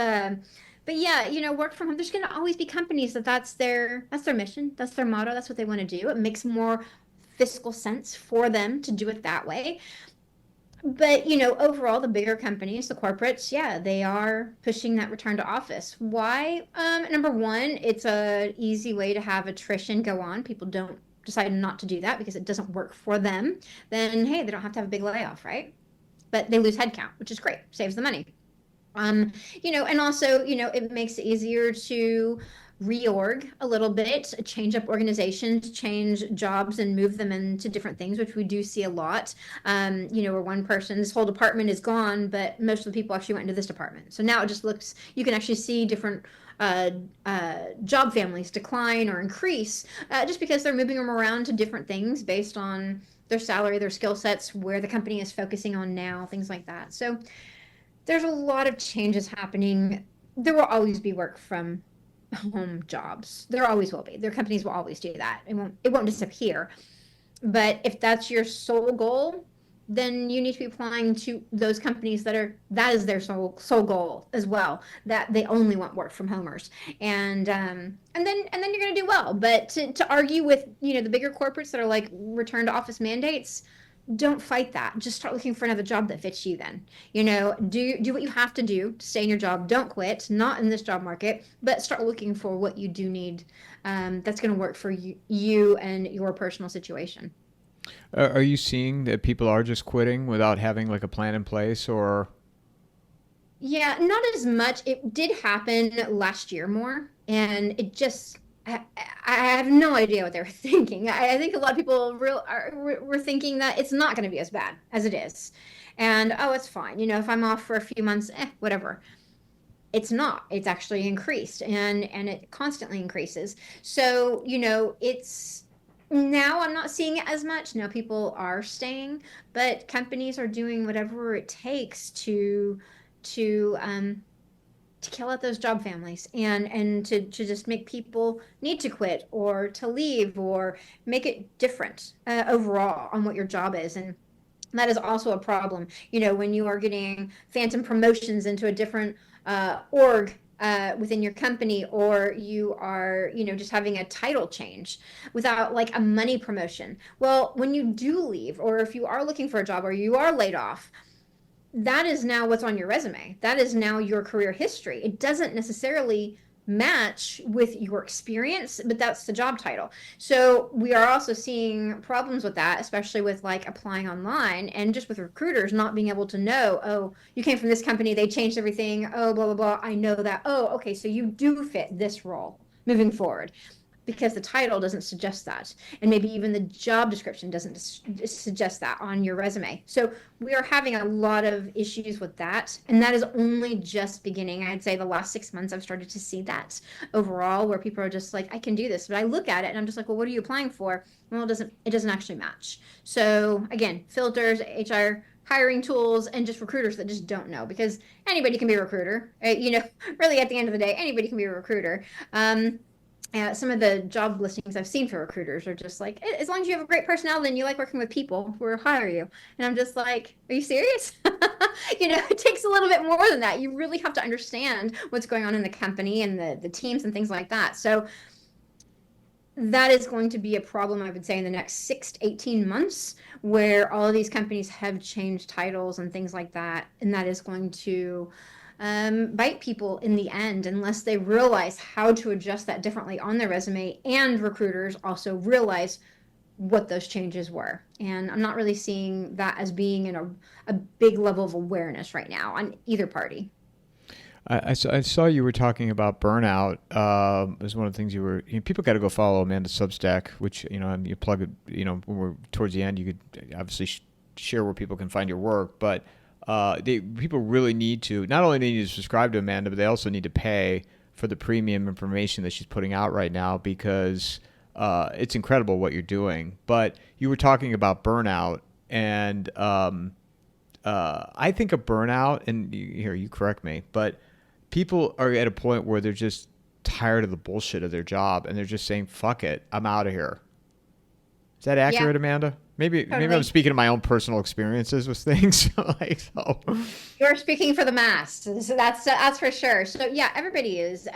yeah, work from home. There's going to always be companies that's their mission, that's their motto, that's what they want to do. It makes more fiscal sense for them to do it that way. But, overall, the bigger companies, the corporates, yeah, they are pushing that return to office. Why? Number one, it's a easy way to have attrition go on. People don't decide not to do that because it doesn't work for them. Then, hey, they don't have to have a big layoff, right? But they lose headcount, which is great, saves the money. And also, it makes it easier to reorg a little bit, change up organizations, change jobs, and move them into different things, which we do see a lot. Where one person, this whole department is gone, but most of the people actually went into this department. So now it just looks, you can actually see different job families decline or increase just because they're moving them around to different things based on their salary, their skill sets, where the company is focusing on now, things like that. So there's a lot of changes happening. There will always be work from home jobs. There always will be. Their companies will always do that. It won't disappear. But if that's your sole goal, then you need to be applying to those companies that is their sole goal as well. That they only want work from homers, and then you're going to do well. But to argue with the bigger corporates that are like return to office mandates, don't fight that. Just start looking for another job that fits you then. Do what you have to do to stay in your job. Don't quit, not in this job market, but start looking for what you do need that's going to work for you and your personal situation. Are you seeing that people are just quitting without having like a plan in place or? Yeah, not as much. It did happen last year more, and it just I have no idea what they were thinking. I think a lot of people were thinking that it's not going to be as bad as it is. And, oh, it's fine. If I'm off for a few months, whatever. It's not. It's actually increased, and it constantly increases. So, it's now I'm not seeing it as much. Now people are staying, but companies are doing whatever it takes to kill out those job families and to just make people need to quit or to leave or make it different overall on what your job is. And that is also a problem, when you are getting phantom promotions into a different org within your company, or you are, just having a title change without like a money promotion. Well, when you do leave, or if you are looking for a job or you are laid off, that is now what's on your resume. That is now your career history. It doesn't necessarily match with your experience, but that's the job title. So we are also seeing problems with that, especially with like applying online and just with recruiters not being able to know, oh, you came from this company, they changed everything, oh, blah, blah, blah. I know that. Oh, okay, so you do fit this role moving forward, because the title doesn't suggest that, and maybe even the job description doesn't suggest that on your resume. So we are having a lot of issues with that, and that is only just beginning. I'd say the last 6 months I've started to see that overall, where people are just like, I can do this, but I look at it and I'm just like, well, what are you applying for? Well, it doesn't actually match. So again, filters, HR hiring tools, and just recruiters that just don't know, because anybody can be a recruiter. Really at the end of the day, anybody can be a recruiter. Some of the job listings I've seen for recruiters are just like, as long as you have a great personality and you like working with people, we'll hire you. And I'm just like, are you serious? It takes a little bit more than that. You really have to understand what's going on in the company and the teams and things like that. So that is going to be a problem, I would say, in the next 6 to 18 months, where all of these companies have changed titles and things like that. And that is going to bite people in the end, unless they realize how to adjust that differently on their resume, and recruiters also realize what those changes were. And I'm not really seeing that as being in a big level of awareness right now on either party. I saw you were talking about burnout. As one of the things people got to go follow Amanda's Substack, which, you plug it, when we're towards the end, you could obviously share where people can find your work, but people really need to, not only need to subscribe to Amanda, but they also need to pay for the premium information that she's putting out right now, because it's incredible what you're doing. But you were talking about burnout, and I think of burnout, and you correct me, but people are at a point where they're just tired of the bullshit of their job, and they're just saying, fuck it, I'm out of here. Is that accurate, yeah, Amanda? Maybe I'm speaking of my own personal experiences with things. So. You're speaking for the mass. So that's for sure. So yeah, everybody is.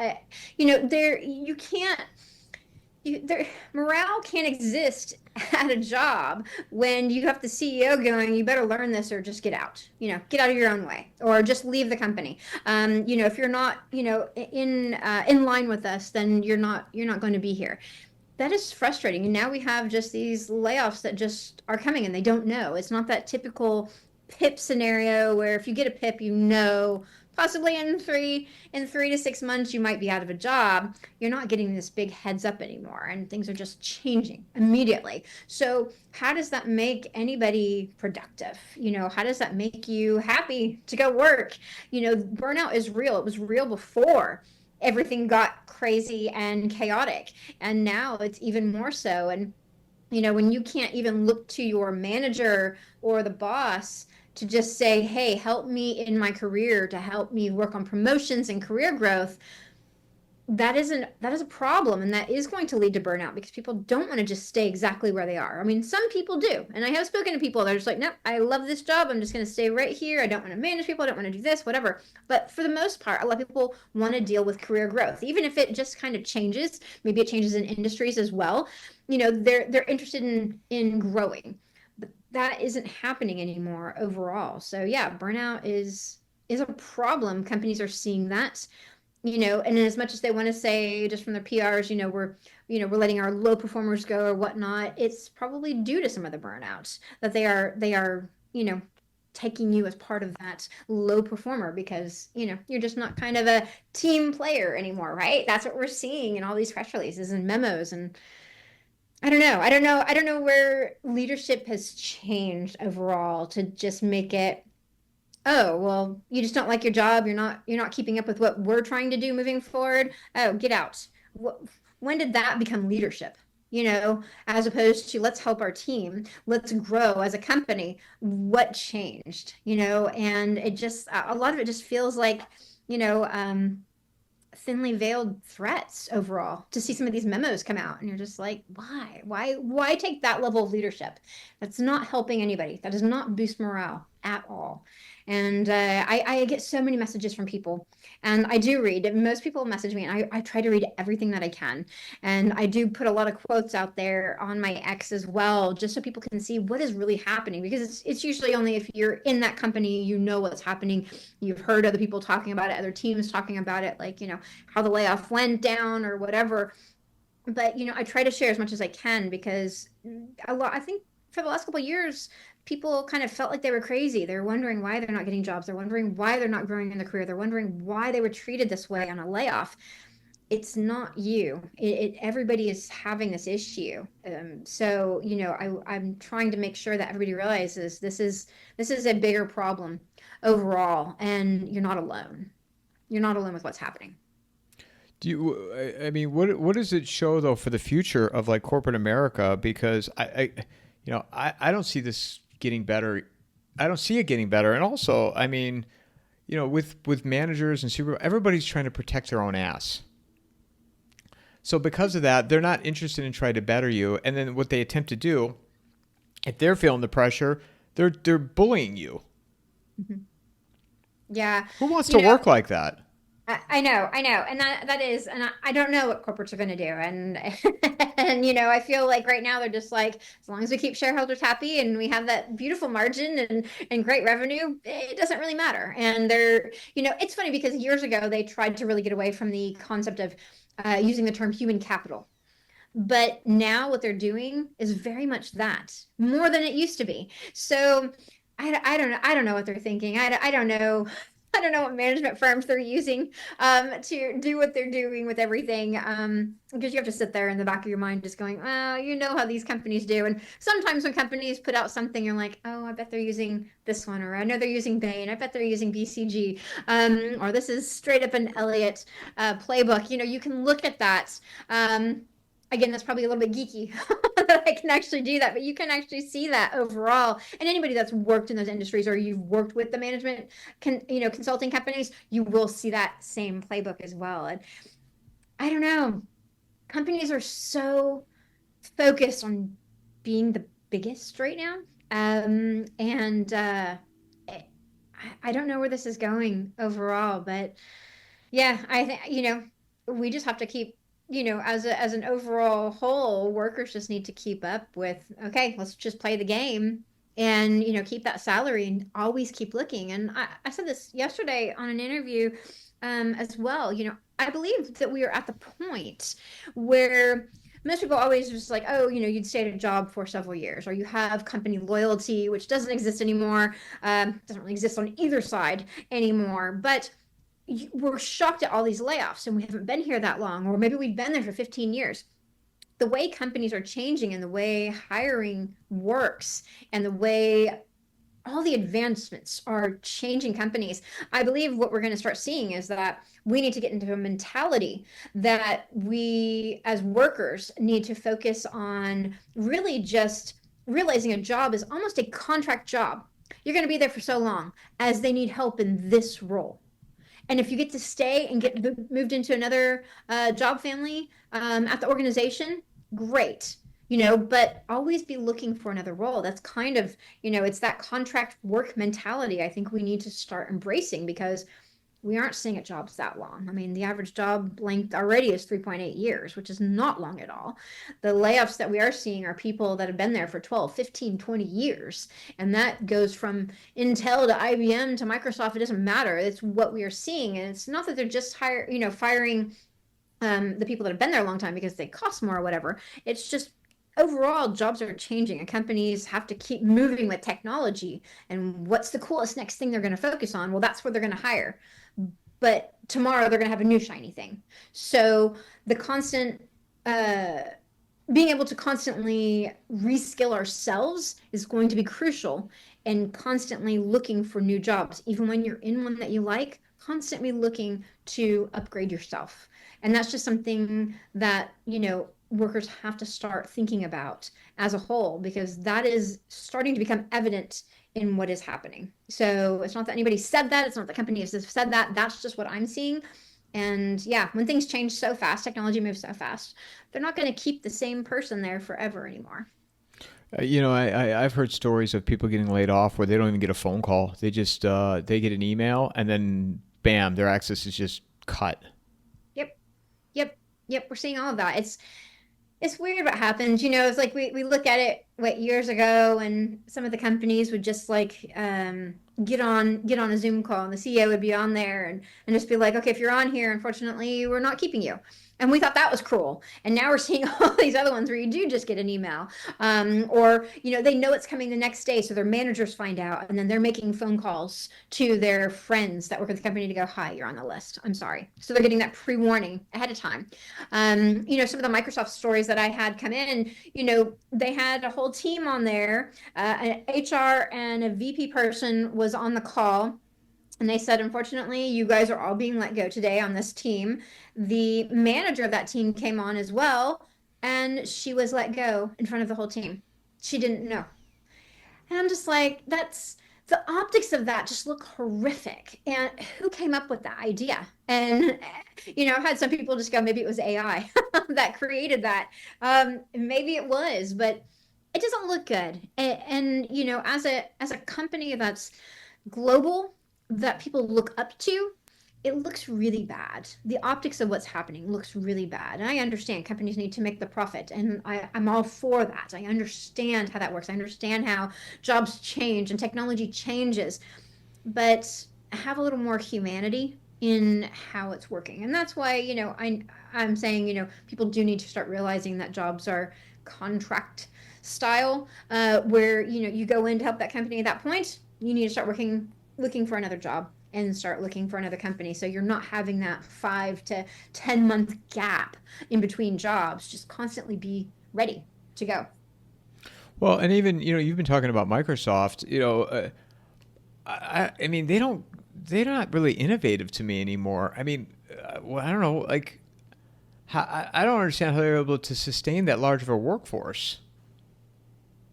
Morale can't exist at a job when you have the CEO going, you better learn this or just get out. Get out of your own way, or just leave the company. If you're not, in line with us, then you're not going to be here. That is frustrating. And now we have just these layoffs that just are coming, and they don't know. It's not that typical PIP scenario where if you get a PIP, possibly in 3 to 6 months, you might be out of a job. You're not getting this big heads up anymore, and things are just changing immediately. So how does that make anybody productive? How does that make you happy to go work? Burnout is real. It was real before everything got crazy and chaotic, and now it's even more so. And when you can't even look to your manager or the boss to just say, hey, help me in my career, to help me work on promotions and career growth, that is a problem, and that is going to lead to burnout, because people don't want to just stay exactly where they are. I mean, some people do, and I have spoken to people that are just like, nope, I love this job, I'm just going to stay right here. I don't want to manage people, I don't want to do this, whatever. But for the most part, a lot of people want to deal with career growth, even if it just kind of changes. Maybe it changes in industries as well. They're interested in growing, but that isn't happening anymore overall. So yeah, burnout is a problem. Companies are seeing that. And as much as they want to say just from their PRs, we're letting our low performers go or whatnot, it's probably due to some of the burnouts that they are taking you as part of that low performer, because you're just not kind of a team player anymore, right? That's what we're seeing in all these press releases and memos. And I don't know where leadership has changed overall to just make it, oh, well, you just don't like your job. You're not keeping up with what we're trying to do moving forward. Oh, get out. When did that become leadership? As opposed to, let's help our team, let's grow as a company. What changed? And it just, a lot of it just feels like, thinly veiled threats overall, to see some of these memos come out, and you're just like, why take that level of leadership? That's not helping anybody. That does not boost morale. at all. And I get so many messages from people, and I do read. Most people message me, and I try to read everything that I can. And I do put a lot of quotes out there on my X as well, just so people can see what is really happening. Because it's usually only if you're in that company, you know what's happening. You've heard other people talking about it, other teams talking about it, like, how the layoff went down or whatever. But I try to share as much as I can, because I think for the last couple of years, people kind of felt like they were crazy. They're wondering why they're not getting jobs. They're wondering why they're not growing in their career. They're wondering why they were treated this way on a layoff. It's not you. Everybody is having this issue. So I'm trying to make sure that everybody realizes this is a bigger problem overall, and you're not alone. You're not alone with what's happening. I mean, what does it show though for the future of like corporate America? Because I don't see this getting better. I don't see it getting better. And also, I mean, with managers and everybody's trying to protect their own ass. So because of that, they're not interested in trying to better you. And then what they attempt to do, if they're feeling the pressure, they're bullying you. Mm-hmm. Yeah. Who wants to work like that? I know, and that is, and I don't know what corporates are going to do, and and I feel like right now they're just like, as long as we keep shareholders happy and we have that beautiful margin and great revenue, it doesn't really matter. And it's funny because years ago they tried to really get away from the concept of using the term human capital. But now what they're doing is very much that, more than it used to be. So I don't know. I don't know what they're thinking. I don't know. I don't know what management firms they're using to do what they're doing with everything. Because you have to sit there in the back of your mind just going, well, you know how these companies do. And sometimes when companies put out something, you're like, oh, I bet they're using this one. Or I know they're using Bain. I bet they're using BCG. Or this is straight up an Elliott playbook. You can look at that. Again, that's probably a little bit geeky that I can actually do that, but you can actually see that overall. And anybody that's worked in those industries, or you've worked with the management, consulting companies, you will see that same playbook as well. And I don't know, companies are so focused on being the biggest right now. And I don't know where this is going overall, but yeah, I think, we just have to keep, as an overall whole, workers just need to keep up with, okay, let's just play the game and, keep that salary and always keep looking. And I said this yesterday on an interview as well. I believe that we are at the point where most people always just like, oh, you'd stay at a job for several years, or you have company loyalty, which doesn't exist anymore. Doesn't really exist on either side anymore. But we're shocked at all these layoffs, and we haven't been here that long, or maybe we've been there for 15 years. The way companies are changing, and the way hiring works, and the way all the advancements are changing companies, I believe what we're going to start seeing is that we need to get into a mentality that we as workers need to focus on really just realizing a job is almost a contract job. You're going to be there for so long as they need help in this role. And if you get to stay and get moved into another job family at the organization, great. But always be looking for another role. That's kind of, it's that contract work mentality I think we need to start embracing, because we aren't staying at jobs that long. I mean, the average job length already is 3.8 years, which is not long at all. The layoffs that we are seeing are people that have been there for 12, 15, 20 years. And that goes from Intel to IBM to Microsoft. It doesn't matter. It's what we are seeing. And it's not that they're just firing the people that have been there a long time because they cost more or whatever. It's just overall jobs are changing, and companies have to keep moving with technology. And what's the coolest next thing they're going to focus on? Well, that's where they're going to hire. But tomorrow they're going to have a new shiny thing. So the constant being able to constantly reskill ourselves is going to be crucial, and constantly looking for new jobs, even when you're in one that you like, constantly looking to upgrade yourself. And that's just something that, workers have to start thinking about as a whole, because that is starting to become evident in what is happening. So it's not that anybody said that. It's not that companies have said that. That's just what I'm seeing. And yeah, when things change so fast, technology moves so fast, they're not going to keep the same person there forever anymore. I've heard stories of people getting laid off where they don't even get a phone call. They just they get an email and then bam, their access is just cut. Yep, yep, yep. We're seeing all of that. It's weird what happens. It's like we look at it what years ago, and some of the companies would just like get on a Zoom call, and the CEO would be on there and just be like, okay, if you're on here, unfortunately, we're not keeping you. And we thought that was cruel. And now we're seeing all these other ones where you do just get an email. Or, they know it's coming the next day. So their managers find out, and then they're making phone calls to their friends that work at the company to go, hi, you're on the list. I'm sorry. So they're getting that pre-warning ahead of time. Some of the Microsoft stories that I had come in, they had a whole team on there. An HR and a VP person was on the call. And they said, unfortunately, you guys are all being let go today on this team. The manager of that team came on as well, and she was let go in front of the whole team. She didn't know. And I'm just like, that's the optics of that just look horrific. And who came up with that idea? And, I've had some people just go, maybe it was AI that created that. Maybe it was, but it doesn't look good. As a company that's global, that people look up to, it looks really bad. The optics of what's happening looks really bad. And I understand companies need to make the profit, and I'm all for that. I understand how that works. I understand how jobs change and technology changes, but have a little more humanity in how it's working. And that's why, I'm saying, people do need to start realizing that jobs are contract style, where, you go in to help that company at that point, you need to start looking for another job and start looking for another company. So you're not having that 5 to 10 month gap in between jobs. Just constantly be ready to go. Well, and even you've been talking about Microsoft. I mean they're not really innovative to me anymore. I mean, well, I don't know, like I don't understand how they're able to sustain that large of a workforce.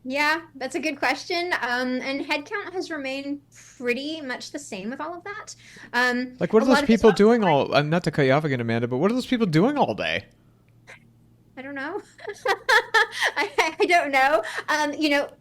Yeah, that's a good question. And headcount has remained pretty much the same with all of that. Like, what A are those lot of it's people doing offshoring. all? Not to cut you off again, Amanda, but what are those people doing all day? I don't know. I don't know.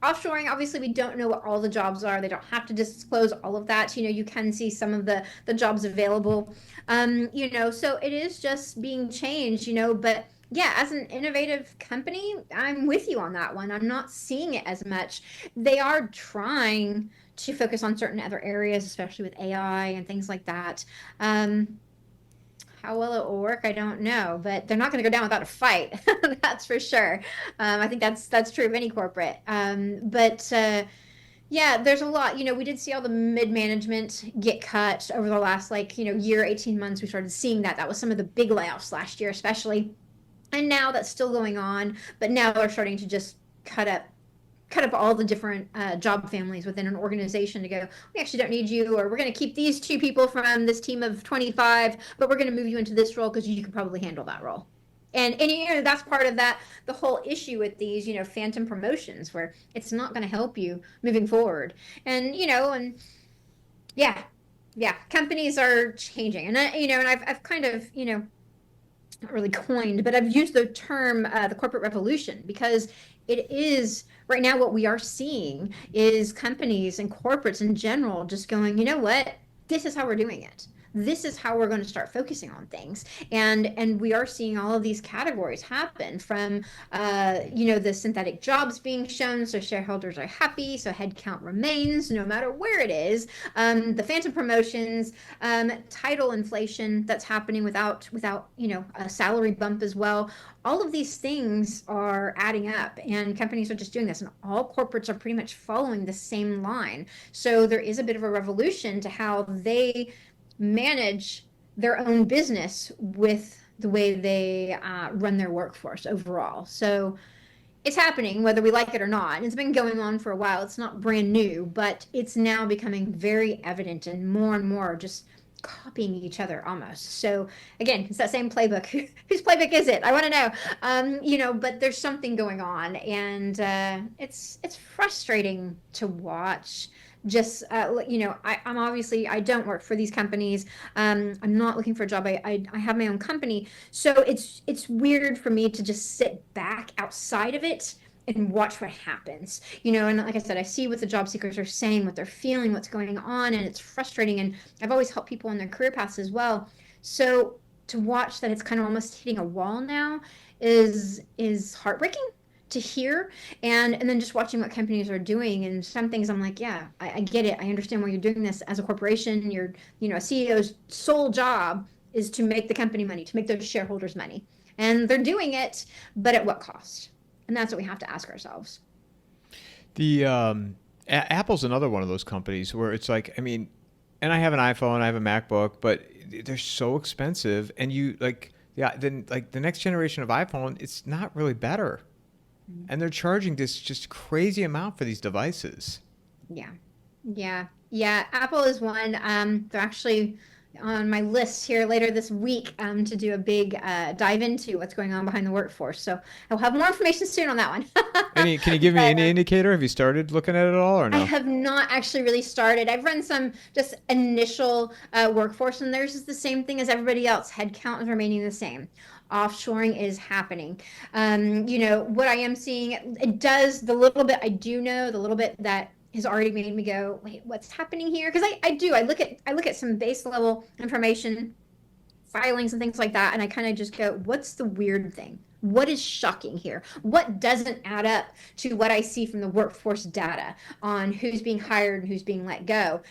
Offshoring, obviously, we don't know what all the jobs are. They don't have to disclose all of that. You can see some of the jobs available. So it is just being changed, but yeah, as an innovative company, I'm with you on that one. I'm not seeing it as much. They are trying to focus on certain other areas, especially with AI and things like that. How well it will work, I don't know, but they're not going to go down without a fight. That's for sure. I think that's true of any corporate. But yeah, there's a lot. We did see all the mid management get cut over the last year, 18 months. We started seeing that. That was some of the big layoffs last year, especially. And now that's still going on, but now they're starting to just cut up all the different job families within an organization to go, we actually don't need you, or we're going to keep these 2 people from this team of 25, but we're going to move you into this role because you could probably handle that role. And that's part of that, the whole issue with these phantom promotions, where it's not going to help you moving forward. And yeah, yeah, companies are changing. And I've kind of not really coined, but I've used the term the corporate revolution, because it is right now what we are seeing is companies and corporates in general just going, you know what, this is how we're doing it. This is how we're going to start focusing on things. And we are seeing all of these categories happen, from the synthetic jobs being shown, so shareholders are happy, so headcount remains no matter where it is. The phantom promotions, title inflation that's happening without a salary bump as well. All of these things are adding up, and companies are just doing this, and all corporates are pretty much following the same line. So there is a bit of a revolution to how they manage their own business with the way they run their workforce overall. So it's happening whether we like it or not. And it's been going on for a while. It's not brand new, but it's now becoming very evident, and more just copying each other almost. So again, it's that same playbook. Whose playbook is it? I want to know. But there's something going on, and it's frustrating to watch. Just I'm obviously, I don't work for these companies. I'm not looking for a job. I have my own company, so it's weird for me to just sit back outside of it and watch what happens. And like I said, I see what the job seekers are saying, what they're feeling, what's going on, and it's frustrating. And I've always helped people in their career paths as well. So to watch that it's kind of almost hitting a wall now is heartbreaking to hear. And then just watching what companies are doing, and some things I'm like, yeah, I get it. I understand why you're doing this as a corporation. A CEO's sole job is to make the company money, to make those shareholders money. And they're doing it, but at what cost? And that's what we have to ask ourselves. The Apple's another one of those companies where it's like, I mean, and I have an iPhone, I have a MacBook, but they're so expensive, and then the next generation of iPhone, it's not really better, and they're charging this just crazy amount for these devices. Yeah. Apple is one. They're actually on my list here later this week to do a big dive into what's going on behind the workforce. So I'll have more information soon on that one. Can you give me any indicator? Have you started looking at it all or no? I have not actually really started. I've run some just initial workforce, and theirs is the same thing as everybody else. Headcount is remaining the same. Offshoring is happening. What I am seeing, it does the little bit I do know, the little bit that has already made me go, wait, what's happening here? Because I look at some base level information, filings and things like that, and I kind of just go, what's the weird thing? What is shocking here? What doesn't add up to what I see from the workforce data on who's being hired and who's being let go?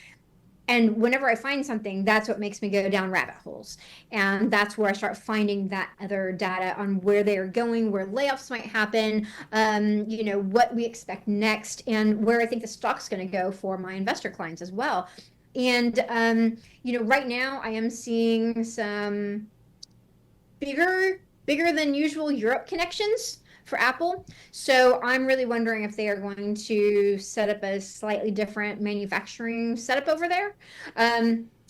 And whenever I find something, that's what makes me go down rabbit holes. And that's where I start finding that other data on where they are going, where layoffs might happen, what we expect next, and where I think the stock's going to go for my investor clients as well. And, right now I am seeing some bigger than usual Europe connections for Apple. So I'm really wondering if they are going to set up a slightly different manufacturing setup over there.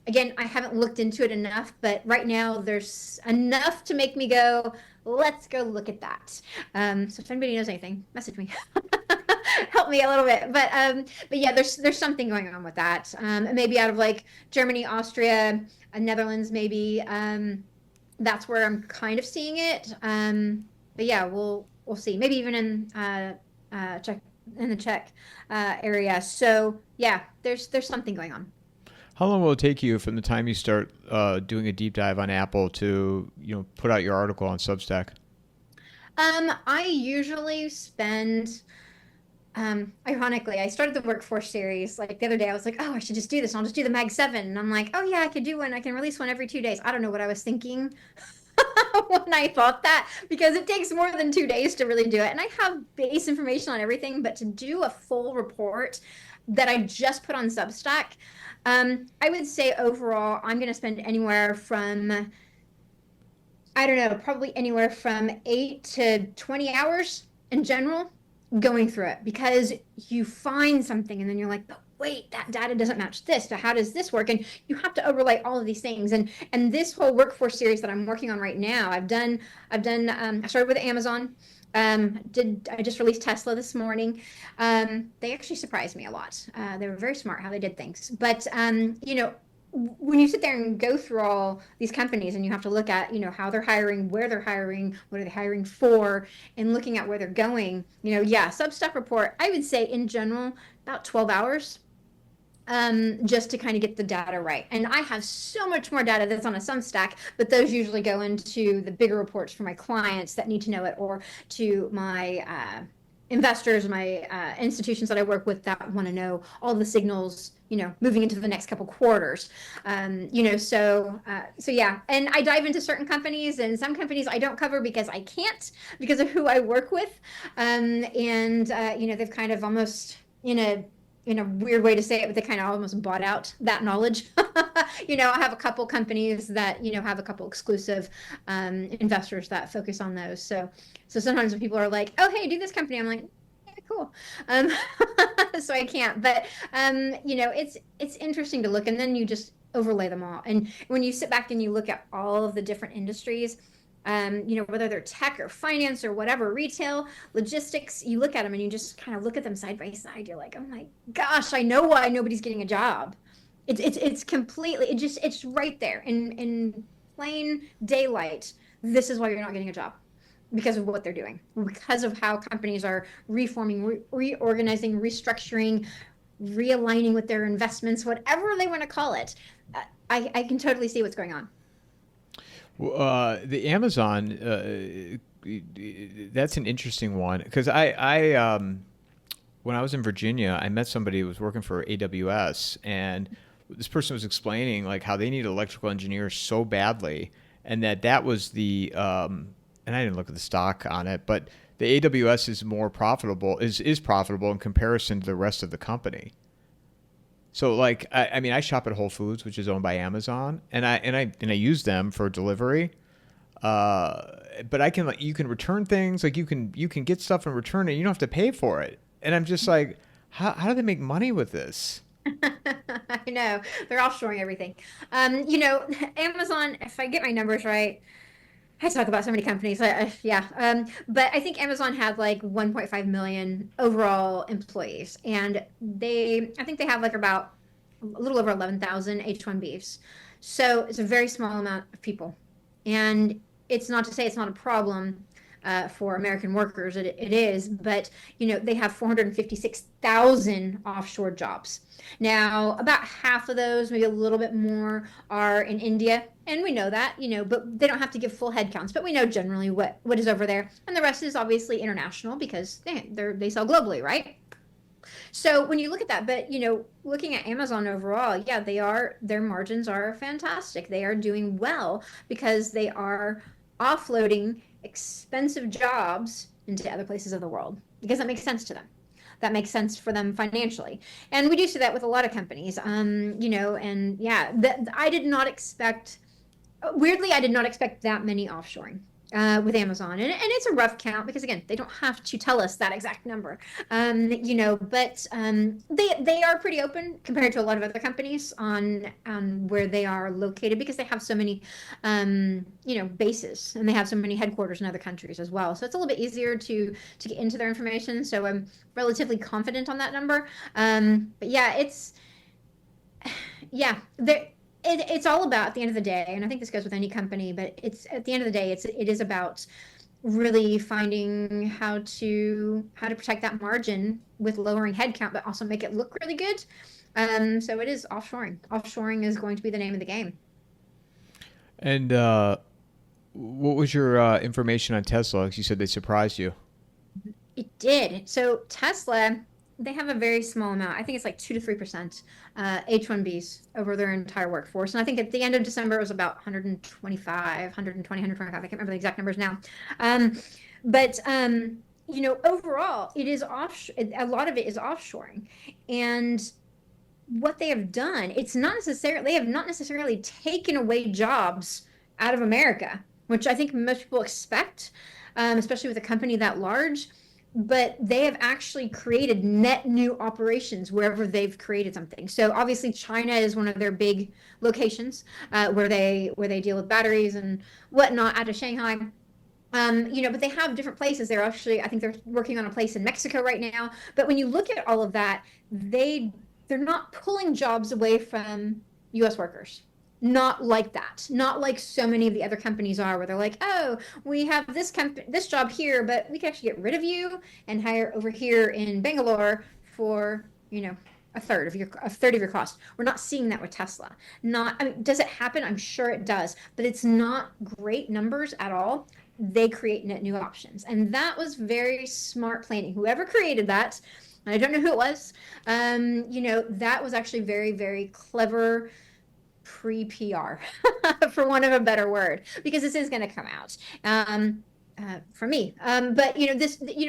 Again, I haven't looked into it enough, but right now there's enough to make me go, let's go look at that. So if anybody knows anything, message me. Help me a little bit. But yeah, there's something going on with that. Maybe out of like Germany, Austria, Netherlands, maybe. That's where I'm kind of seeing it. But yeah, we'll see. Maybe even in the Czech area. So yeah, there's something going on. How long will it take you from the time you start doing a deep dive on Apple to put out your article on Substack? I usually spend. Ironically, I started the workforce series like the other day. I was like, oh, I should just do this. I'll just do the Mag 7. And I'm like, oh yeah, I could do one. I can release one every 2 days. I don't know what I was thinking when I thought that, because it takes more than 2 days to really do it. And I have base information on everything, but to do a full report that I just put on Substack, I would say overall, I'm going to spend anywhere from, I don't know, probably anywhere from 8 to 20 hours in general going through it, because you find something and then you're like, but wait, that data doesn't match this. So how does this work? And you have to overlay all of these things. And this whole workforce series that I'm working on right now, I started with Amazon. I just released Tesla this morning. They actually surprised me a lot. They were very smart how they did things. But when you sit there and go through all these companies and you have to look at, how they're hiring, where they're hiring, what are they hiring for, and looking at where they're going, Substack report, I would say in general, about 12 hours, just to kind of get the data right. And I have so much more data that's on a Substack, but those usually go into the bigger reports for my clients that need to know it, or to my investors, my institutions that I work with that want to know all the signals, moving into the next couple quarters. So yeah. And I dive into certain companies, and some companies I don't cover because I can't, because of who I work with. They've kind of almost, in a weird way to say it, but they kind of almost bought out that knowledge. I have a couple companies that, have a couple exclusive investors that focus on those. So sometimes when people are like, oh, hey, do this company, I'm like, yeah, cool. So I can't, but it's interesting to look, and then you just overlay them all. And when you sit back and you look at all of the different industries, whether they're tech or finance or whatever, retail, logistics, you look at them and you just kind of look at them side by side. You're like, oh my gosh, I know why nobody's getting a job. It's completely, it's right there in plain daylight. This is why you're not getting a job. because of what they're doing, because of how companies are reforming, reorganizing, restructuring, realigning with their investments, whatever they want to call it. I can totally see what's going on. The Amazon, that's an interesting one because when I was in Virginia, I met somebody who was working for AWS, and this person was explaining like how they need electrical engineers so badly, and that was the and I didn't look at the stock on it, but the AWS is more profitable is profitable in comparison to the rest of the company. So like I mean I shop at Whole Foods, which is owned by Amazon, and I use them for delivery. But I can like you can return things like you can get stuff and return it. You don't have to pay for it. And I'm just like, how do they make money with this? I know they're offshoring everything. Amazon, if I get my numbers right, I talk about so many companies. Yeah. But I think Amazon had like 1.5 million overall employees, and I think they have like about a little over 11,000 H-1Bs. So it's a very small amount of people. And it's not to say it's not a problem for American workers. It is, but they have 456,000 offshore jobs. Now, about half of those, maybe a little bit more, are in India, and we know that, but they don't have to give full head counts. But we know generally what is over there, and the rest is obviously international because they sell globally, right? So when you look at that, but looking at Amazon overall, yeah, their margins are fantastic. They are doing well because they are offloading expensive jobs into other places of the world because that makes sense to them. That makes sense for them financially. And we do see that with a lot of companies. And yeah, I did not expect, weirdly, I did not expect that many offshoring with Amazon. And it's a rough count because, again, they don't have to tell us that exact number. But they are pretty open compared to a lot of other companies on where they are located because they have so many, bases, and they have so many headquarters in other countries as well. So it's a little bit easier to get into their information. So I'm relatively confident on that number. But yeah, it's all about at the end of the day, and I think this goes with any company, but it's at the end of the day, it is about really finding how to protect that margin with lowering headcount, but also make it look really good. So it is offshoring. Offshoring is going to be the name of the game. And what was your information on Tesla? You said they surprised you. It did. So Tesla, they have a very small amount. I think it's like 2 to 3% H-1Bs over their entire workforce. And I think at the end of December, it was about 125. I can't remember the exact numbers now. But overall, it is a lot of it is offshoring. And what they have done, they have not necessarily taken away jobs out of America, which I think most people expect, especially with a company that large. But they have actually created net new operations wherever they've created something. So obviously China is one of their big locations where they deal with batteries and whatnot out of Shanghai. But they have different places. I think they're working on a place in Mexico right now. But when you look at all of that, they're not pulling jobs away from U.S. workers. Not like that. Not like so many of the other companies are, where they're like, oh, we have this job here, but we can actually get rid of you and hire over here in Bangalore for, a third of your cost. We're not seeing that with Tesla. Does it happen? I'm sure it does, but it's not great numbers at all. They create net new options. And that was very smart planning. Whoever created that, I don't know who it was, that was actually very, very clever pre-PR, for want of a better word, because this is going to come out for me. But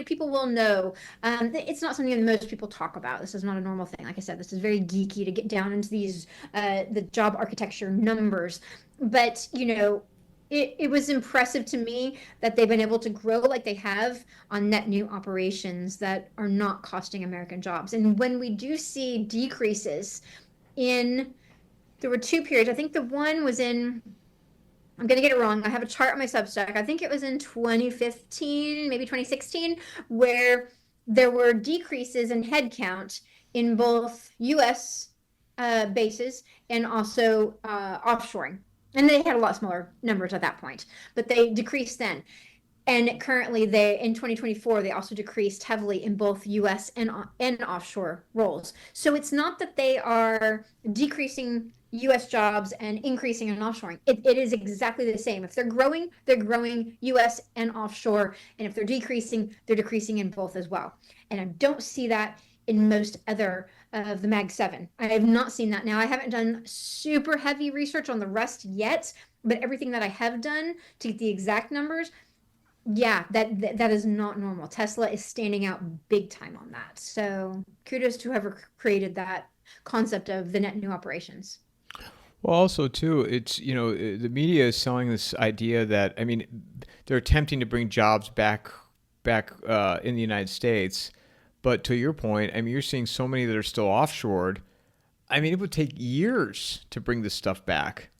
people will know. It's not something that most people talk about. This is not a normal thing. Like I said, this is very geeky to get down into these the job architecture numbers. But it was impressive to me that they've been able to grow like they have on net new operations that are not costing American jobs. And when we do see decreases there were two periods. I think the one was I'm going to get it wrong. I have a chart on my Substack. I think it was in 2015, maybe 2016, where there were decreases in headcount in both U.S. Bases and also offshoring. And they had a lot smaller numbers at that point, but they decreased then. And currently, they in 2024 they also decreased heavily in both U.S. and offshore roles. So it's not that they are decreasing U.S. jobs and increasing in offshoring. It is exactly the same. If they're growing U.S. and offshore, and if they're decreasing in both as well. And I don't see that in most other of the Mag 7. I have not seen that. Now, I haven't done super heavy research on the rest yet, but everything that I have done to get the exact numbers, yeah, that is not normal. Tesla is standing out big time on that. So kudos to whoever created that concept of the net new operations. Well, also too, it's the media is selling this idea that I mean they're attempting to bring jobs back in the United States, but to your point, I mean you're seeing so many that are still offshored. I mean it would take years to bring this stuff back.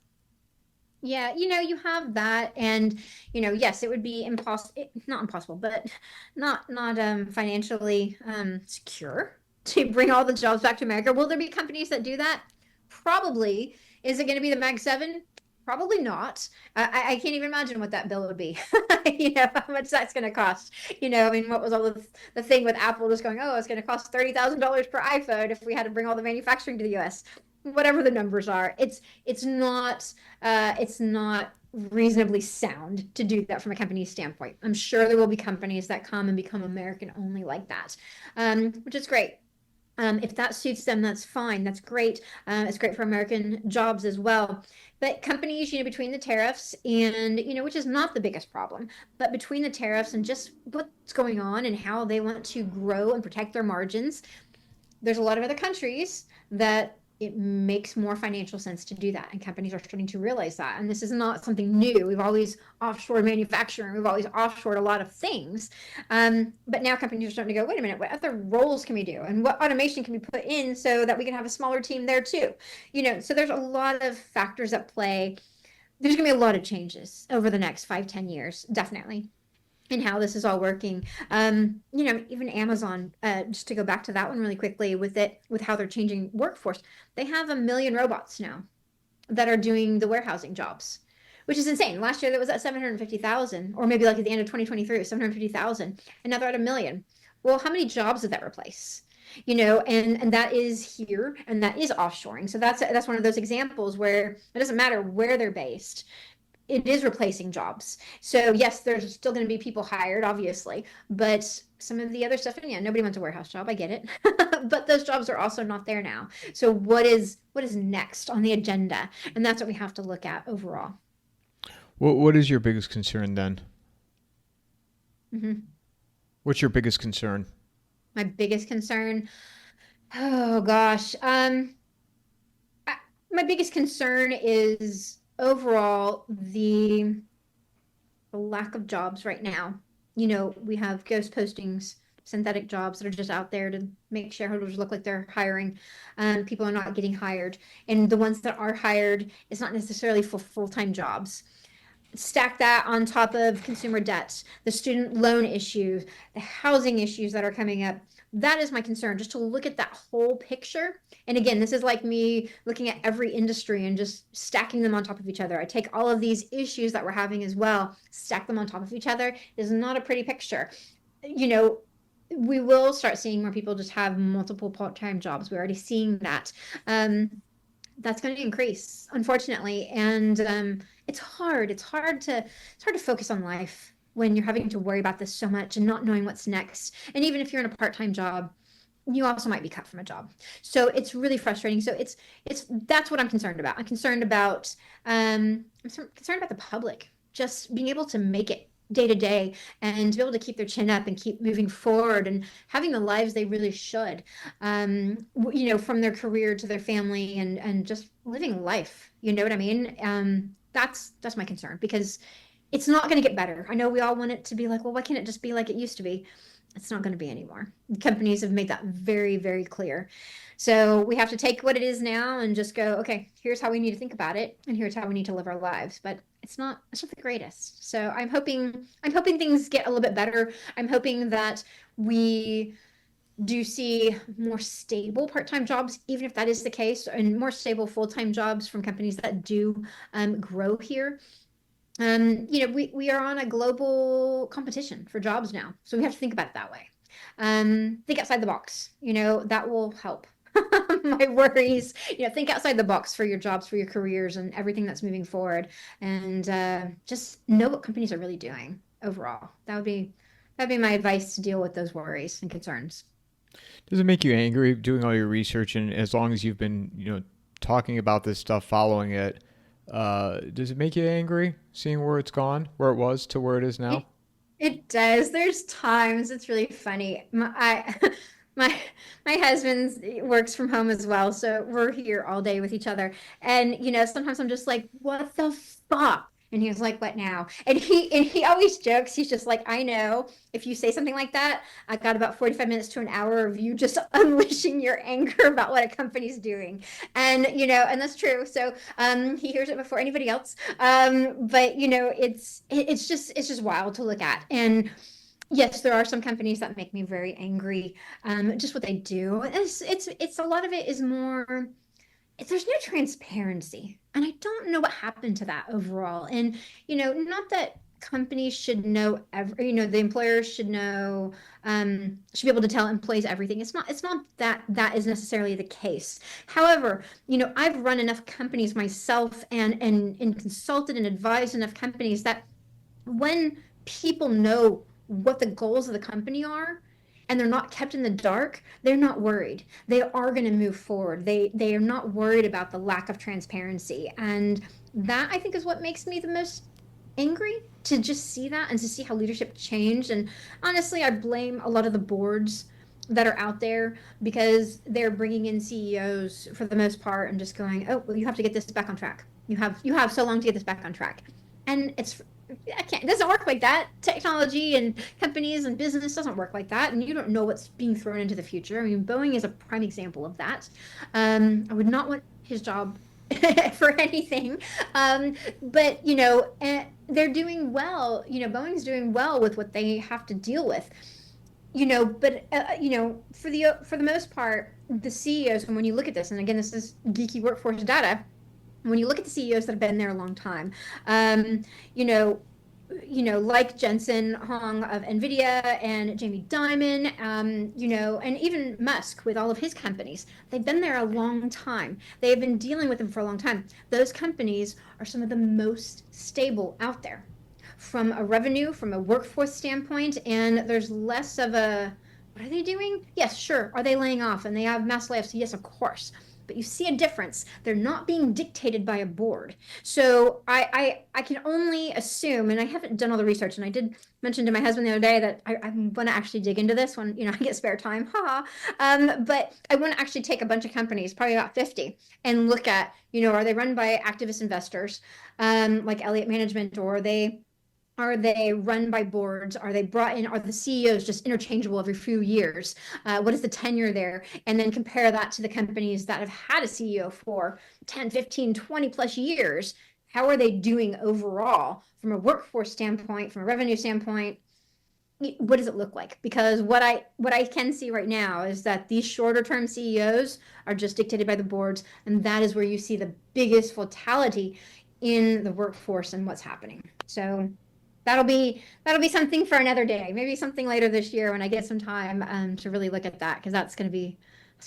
Yeah, you have that, and yes, it would be impossible, not impossible, but not financially secure to bring all the jobs back to America. Will there be companies that do that? Probably. Is it going to be the Mag 7? Probably not. I can't even imagine what that bill would be. How much that's going to cost. I mean, what was all the thing with Apple just going, oh, it's going to cost $30,000 per iPhone if we had to bring all the manufacturing to the US. Whatever the numbers are, it's not reasonably sound to do that from a company standpoint. I'm sure there will be companies that come and become American only like that, which is great. If that suits them, that's fine. That's great. It's great for American jobs as well. But companies, between the tariffs and, which is not the biggest problem, but between the tariffs and just what's going on and how they want to grow and protect their margins, there's a lot of other countries that it makes more financial sense to do that. And companies are starting to realize that. And this is not something new. We've always offshored manufacturing. We've always offshored a lot of things. But now companies are starting to go, wait a minute, what other roles can we do? And what automation can we put in so that we can have a smaller team there too? So there's a lot of factors at play. There's going to be a lot of changes over the next 5-10 years, definitely, and how this is all working. Even Amazon, just to go back to that one really quickly with how they're changing workforce, they have 1 million robots now that are doing the warehousing jobs, which is insane. Last year that was at 750,000, or maybe like at the end of 2023, it was 750,000, and now they're at 1 million. Well, how many jobs did that replace? And that is here, and that is offshoring. So that's one of those examples where it doesn't matter where they're based, it is replacing jobs. So yes, there's still going to be people hired, obviously, but some of the other stuff, and yeah, nobody wants a warehouse job. I get it, but those jobs are also not there now. So what is next on the agenda? And that's what we have to look at overall. What is your biggest concern then? Mm-hmm. What's your biggest concern? My biggest concern, oh gosh, my biggest concern is overall the lack of jobs right now. We have ghost postings, synthetic jobs that are just out there to make shareholders look like they're hiring. People are not getting hired. And the ones that are hired, it's not necessarily for full-time jobs. Stack that on top of consumer debts, the student loan issues, the housing issues that are coming up. That is my concern, just to look at that whole picture. And again, this is like me looking at every industry and just stacking them on top of each other. I take all of these issues that we're having as well, stack them on top of each other. It is not a pretty picture. We will start seeing more people just have multiple part-time jobs. We're already seeing that. That's going to increase, unfortunately. And it's hard. It's hard to focus on life when you're having to worry about this so much and not knowing what's next. And even if you're in a part-time job, you also might be cut from a job. So it's really frustrating. So that's what I'm concerned about. I'm concerned about the public just being able to make it day to day and to be able to keep their chin up and keep moving forward and having the lives they really should, from their career to their family and just living life. You know what I mean? That's my concern, because it's not going to get better. I know we all want it to be like, well, why can't it just be like it used to be? It's not going to be anymore. Companies have made that very, very clear. So we have to take what it is now and just go, okay, here's how we need to think about it, and here's how we need to live our lives. But it's not the greatest. So I'm hoping things get a little bit better. I'm hoping that we do see more stable part-time jobs, even if that is the case, and more stable full-time jobs from companies that do grow here. we are on a global competition for jobs now. So we have to think about it that way. Think outside the box, that will help. My worries, think outside the box for your jobs, for your careers, and everything that's moving forward. And just know what companies are really doing overall. That'd be my advice to deal with those worries and concerns. Does it make you angry doing all your research, and as long as you've been, talking about this stuff, following it, does it make you angry seeing where it's gone, where it was to where it is It, now? it does. There's times it's really funny. My my husband works from home as well, so we're here all day with each other. And sometimes I'm just like, "What the fuck?" And he was like, "What now?" And he always jokes. He's just like, "I know. If you say something like that, I got about 45 minutes to an hour of you just unleashing your anger about what a company's doing." And that's true. So he hears it before anybody else. But it's just wild to look at. And yes, there are some companies that make me very angry. Just what they do. It's a lot of it is more. There's no transparency, and I don't know what happened to that overall. And not that companies should know the employers should know, should be able to tell employees everything. It's not that that is necessarily the case. However, I've run enough companies myself and consulted and advised enough companies that when people know what the goals of the company are and they're not kept in the dark, they're not worried. They are going to move forward. They are not worried about the lack of transparency. And that, I think, is what makes me the most angry, to just see that and to see how leadership changed. And honestly, I blame a lot of the boards that are out there because they're bringing in CEOs for the most part and just going, "Oh, well, you have to get this back on track. You have so long to get this back on track." And it doesn't work like that. Technology and companies and business doesn't work like that. And you don't know what's being thrown into the future. I mean, Boeing is a prime example of that. I would not want his job for anything. But they're doing well. Boeing's doing well with what they have to deal with. But for the most part, the CEOs, and when you look at this, and again, this is geeky workforce data, when you look at the CEOs that have been there a long time, um, you know, like Jensen Hong of NVIDIA and Jamie Dimon, and even Musk with all of his companies, they've been there a long time. They've been dealing with them for a long time. Those companies are some of the most stable out there from a revenue, from a workforce standpoint, and there's less of a, what are they doing? Yes, sure. Are they laying off and they have mass layoffs? Yes, of course. But you see a difference. They're not being dictated by a board. So I can only assume, and I haven't done all the research, and I did mention to my husband the other day that I'm going to actually dig into this when I get spare time. Ha. But I want to actually take a bunch of companies, probably about 50, and look at, are they run by activist investors, like Elliott Management, or are they run by boards? Are they brought in? Are the CEOs just interchangeable every few years? What is the tenure there? And then compare that to the companies that have had a CEO for 10, 15, 20 plus years. How are they doing overall from a workforce standpoint, from a revenue standpoint? What does it look like? Because what I can see right now is that these shorter term CEOs are just dictated by the boards, and that is where you see the biggest fatality in the workforce and what's happening. So that'll be something for another day. Maybe something later this year when I get some time to really look at that, because that's gonna be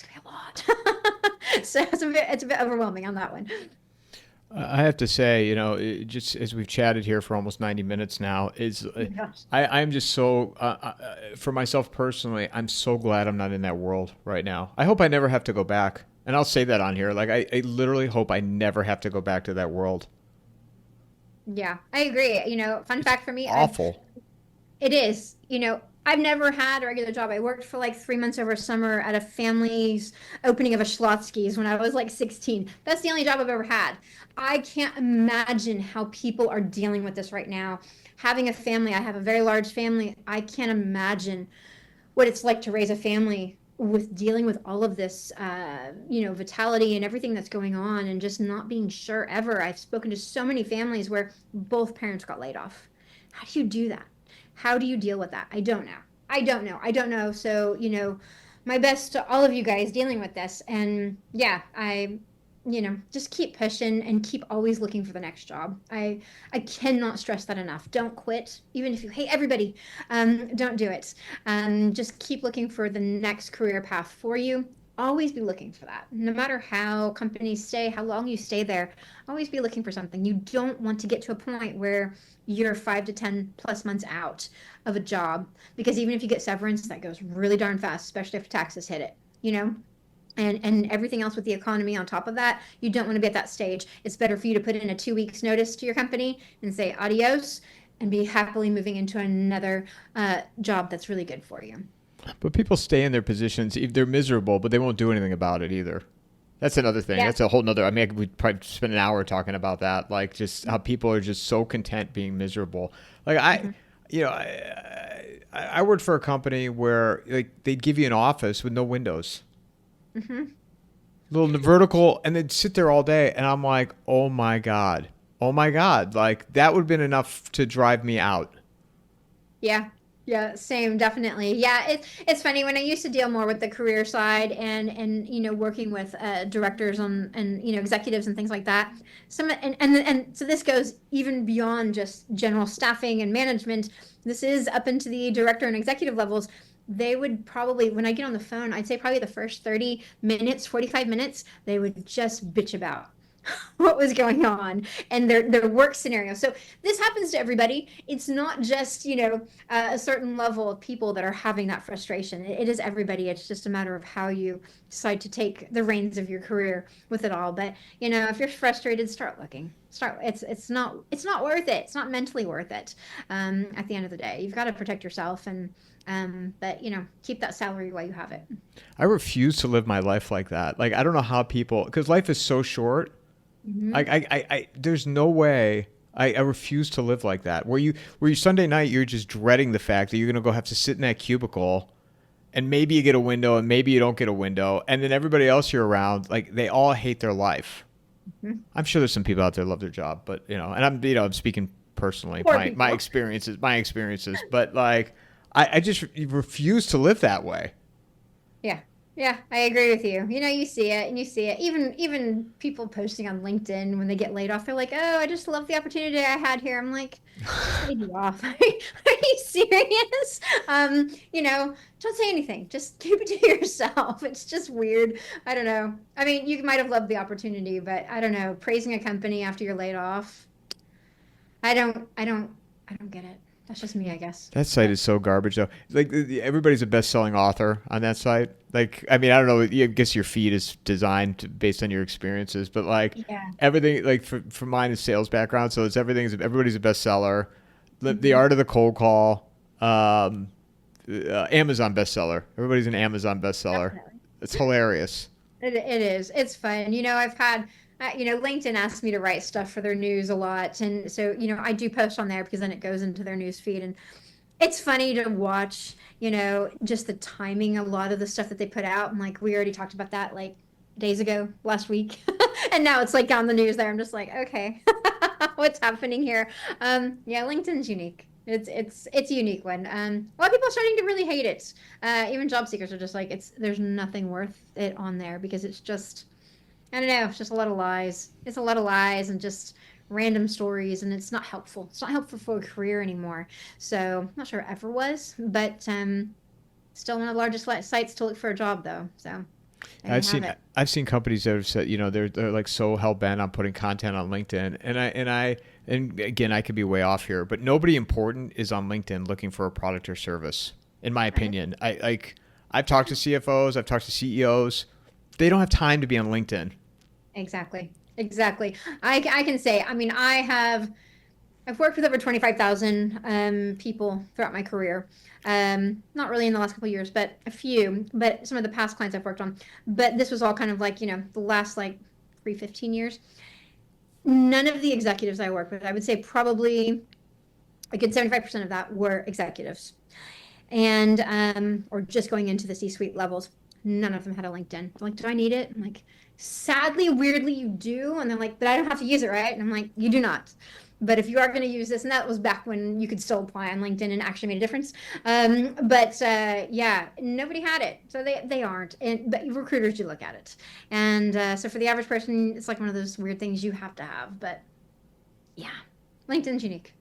a lot. So it's a bit overwhelming on that one. I have to say, just as we've chatted here for almost 90 minutes now, Oh my gosh. I'm just so, for myself personally, I'm so glad I'm not in that world right now. I hope I never have to go back. And I'll say that on here. Like, I literally hope I never have to go back to that world. Yeah, I agree. Fun It's fact for me, awful. it is. I've never had a regular job. I worked for like 3 months over summer at a family's opening of a Schlotzsky's when I was like 16. That's the only job I've ever had. I can't imagine how people are dealing with this right now. Having a family, I have a very large family. I can't imagine what it's like to raise a family with dealing with all of this, vitality and everything that's going on, and just not being sure ever. I've spoken to so many families where both parents got laid off. How do you do that? How do you deal with that? I don't know. I don't know. I don't know. So, my best to all of you guys dealing with this. And yeah, just keep pushing and keep always looking for the next job. I cannot stress that enough. Don't quit, even if you hate everybody. Don't do it. Just keep looking for the next career path for you. Always be looking for that. No matter how companies stay, how long you stay there, always be looking for something. You don't want to get to a point where you're 5 to 10 plus months out of a job, because even if you get severance, that goes really darn fast, especially if taxes hit it, and everything else with the economy on top of that. You don't want to be at that stage. It's better for you to put in a 2 weeks notice to your company and say adios and be happily moving into another job that's really good for you. But people stay in their positions. They're miserable, but they won't do anything about it either. That's another thing. Yeah. That's a whole nother. I mean, we'd probably spend an hour talking about that. Like just how people are just so content being miserable. Like I worked for a company where like they'd give you an office with no windows, little vertical, and they'd sit there all day. And I'm like, oh my god, like that would have been enough to drive me out. Yeah. Yeah, same, definitely. Yeah, it's funny when I used to deal more with the career side and working with directors and executives and things like that. And so this goes even beyond just general staffing and management. This is up into the director and executive levels. They would probably, when I get on the phone, I'd say probably the first 30 minutes, 45 minutes, they would just bitch about what was going on and their work scenario. So this happens to everybody. It's not just a certain level of people that are having that frustration. It is everybody. It's just a matter of how you decide to take the reins of your career with it all. But if you're frustrated, start looking. It's not worth it. It's not mentally worth it. At the end of the day, you've got to protect yourself but keep that salary while you have it. I refuse to live my life like that. Like I don't know how people, because life is so short. There's no way. I refuse to live like that. Where you Sunday night, you're just dreading the fact that you're gonna go have to sit in that cubicle, and maybe you get a window, and maybe you don't get a window, and then everybody else you're around, like they all hate their life. I'm sure there's some people out there who love their job, but and I'm speaking personally, my experiences, but like I just refuse to live that way. Yeah. Yeah, I agree with you. You see it and you see it. Even people posting on LinkedIn when they get laid off, they're like, "Oh, I just love the opportunity I had here." I'm like, just laid you off. Are you serious? Don't say anything. Just keep it to yourself. It's just weird. I don't know. I mean, you might have loved the opportunity, but I don't know. Praising a company after you're laid off, I don't get it. That's just me, I guess. That site is so garbage, though. Like everybody's a best-selling author on that site. Like, I mean, I don't know. I guess your feed is designed based on your experiences, but like everything, like for mine is sales background, so everybody's a bestseller. The art of the cold call, Amazon bestseller. Everybody's an Amazon bestseller. Definitely. It's hilarious. It is. It's fun. I've had. LinkedIn asks me to write stuff for their news a lot. And so, I do post on there because then it goes into their news feed. And it's funny to watch, just the timing, a lot of the stuff that they put out. And like, we already talked about that like days ago, last week. And now it's like on the news there. I'm just like, okay, what's happening here? LinkedIn's unique. It's a unique one. A lot of people are starting to really hate it. Even job seekers are just like, there's nothing worth it on there because it's just, I don't know. It's just a lot of lies. It's a lot of lies and just random stories, and it's not helpful. It's not helpful for a career anymore. So I'm not sure it ever was, but still one of the largest sites to look for a job, though. So I've seen companies that have said they're like so hell bent on putting content on LinkedIn, and again I could be way off here, but nobody important is on LinkedIn looking for a product or service, in my opinion. I've talked to CFOs, I've talked to CEOs. They don't have time to be on LinkedIn. Exactly. I can say, I mean, I've worked with over 25,000 people throughout my career. Not really in the last couple of years, but a few. But some of the past clients I've worked on. But this was all kind of like, the last like 15 years. None of the executives I work with, I would say probably a good 75% of that were executives, and or just going into the C-suite levels. None of them had a LinkedIn. I'm like, do I need it? I'm like, sadly, weirdly, you do. And they're like, but I don't have to use it, right? And I'm like, you do not. But if you are going to use this, and that was back when you could still apply on LinkedIn and actually made a difference. Yeah, nobody had it, so they aren't. But recruiters do look at it, and so for the average person, it's like one of those weird things you have to have. But yeah, LinkedIn's unique.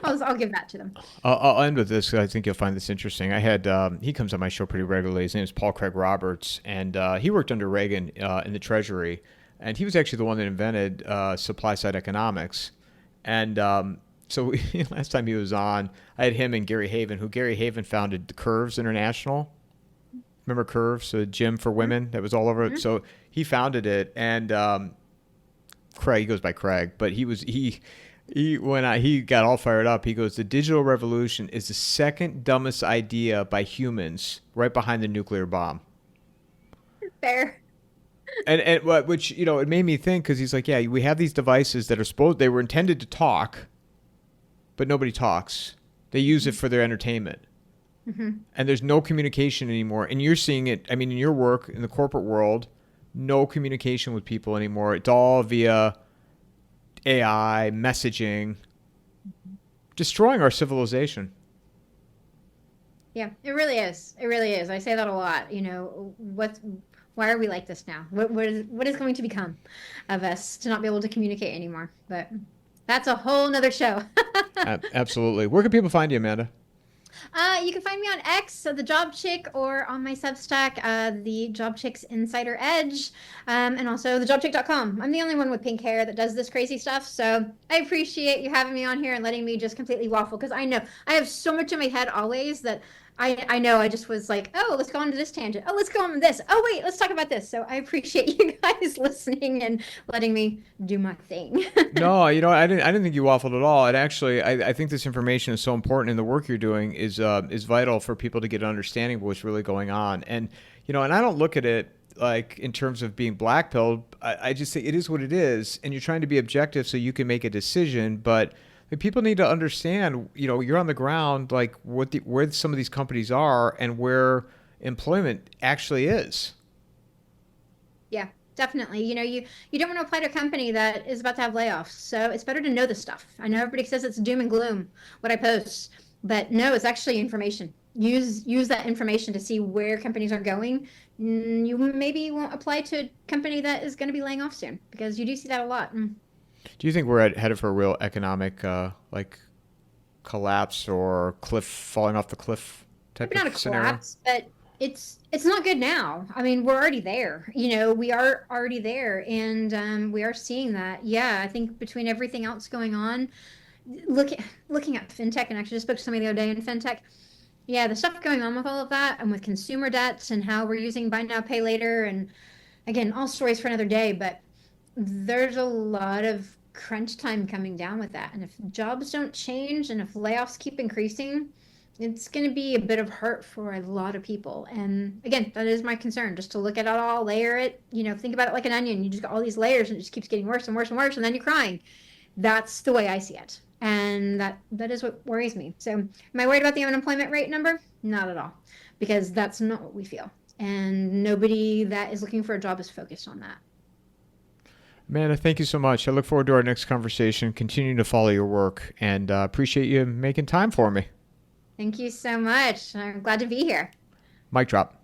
I'll give that to them. I'll end with this 'cause I think you'll find this interesting. I had he comes on my show pretty regularly. His name is Paul Craig Roberts, and he worked under Reagan in the Treasury, and he was actually the one that invented supply side economics. And so last time he was on, I had him and Gary Haven, who Gary Haven founded the Curves International. Remember Curves, a gym for women that was all over it. So he founded it, and Craig, he goes by Craig, but he got all fired up. He goes, the digital revolution is the second dumbest idea by humans, right behind the nuclear bomb. Fair. And which, it made me think, because he's like, yeah, we have these devices that they were intended to talk, but nobody talks. They use it for their entertainment. Mm-hmm. And there's no communication anymore. And you're seeing it, I mean, in your work, in the corporate world, no communication with people anymore. It's all via AI, messaging, destroying our civilization. Yeah, it really is. It really is. I say that a lot. Why are we like this now? What is going to become of us to not be able to communicate anymore? But that's a whole nother show. Absolutely. Where can people find you, Amanda? You can find me on X, so the Job Chick, or on my Substack, the Job Chick's Insider Edge, and also thejobchick.com. I'm the only one with pink hair that does this crazy stuff, so I appreciate you having me on here and letting me just completely waffle, because I know I have so much in my head always that I know I just was like, oh, let's go on to this tangent. Oh, let's go on to this. Oh, wait, let's talk about this. So I appreciate you guys listening and letting me do my thing. No, I didn't think you waffled at all. And actually, I think this information is so important, and the work you're doing is vital for people to get an understanding of what's really going on. And and I don't look at it like in terms of being blackpilled. I just think it is what it is, and you're trying to be objective so you can make a decision. But people need to understand, you're on the ground, like where some of these companies are and where employment actually is. Yeah, definitely. You don't want to apply to a company that is about to have layoffs. So it's better to know the stuff. I know everybody says it's doom and gloom, what I post, but no, it's actually information. Use that information to see where companies are going. You maybe won't apply to a company that is going to be laying off soon, because you do see that a lot. Do you think we're headed for a real economic collapse or falling off the cliff type Maybe of not a scenario? collapse, but it's not good now. I mean, we're already there. We are already there, and we are seeing that. Yeah, I think between everything else going on, looking at fintech, and actually just spoke to somebody the other day in fintech. Yeah, the stuff going on with all of that, and with consumer debts, and how we're using buy now, pay later, and again, all stories for another day. But there's a lot of crunch time coming down with that. And if jobs don't change, and if layoffs keep increasing, it's going to be a bit of hurt for a lot of people. And again, that is my concern, just to look at it all, layer it, think about it like an onion. You just got all these layers, and it just keeps getting worse and worse and worse, and then you're crying. That's the way I see it. And that is what worries me. So am I worried about the unemployment rate number? Not at all, because that's not what we feel. And nobody that is looking for a job is focused on that. Amanda, thank you so much. I look forward to our next conversation, continuing to follow your work, and appreciate you making time for me. Thank you so much. I'm glad to be here. Mic drop.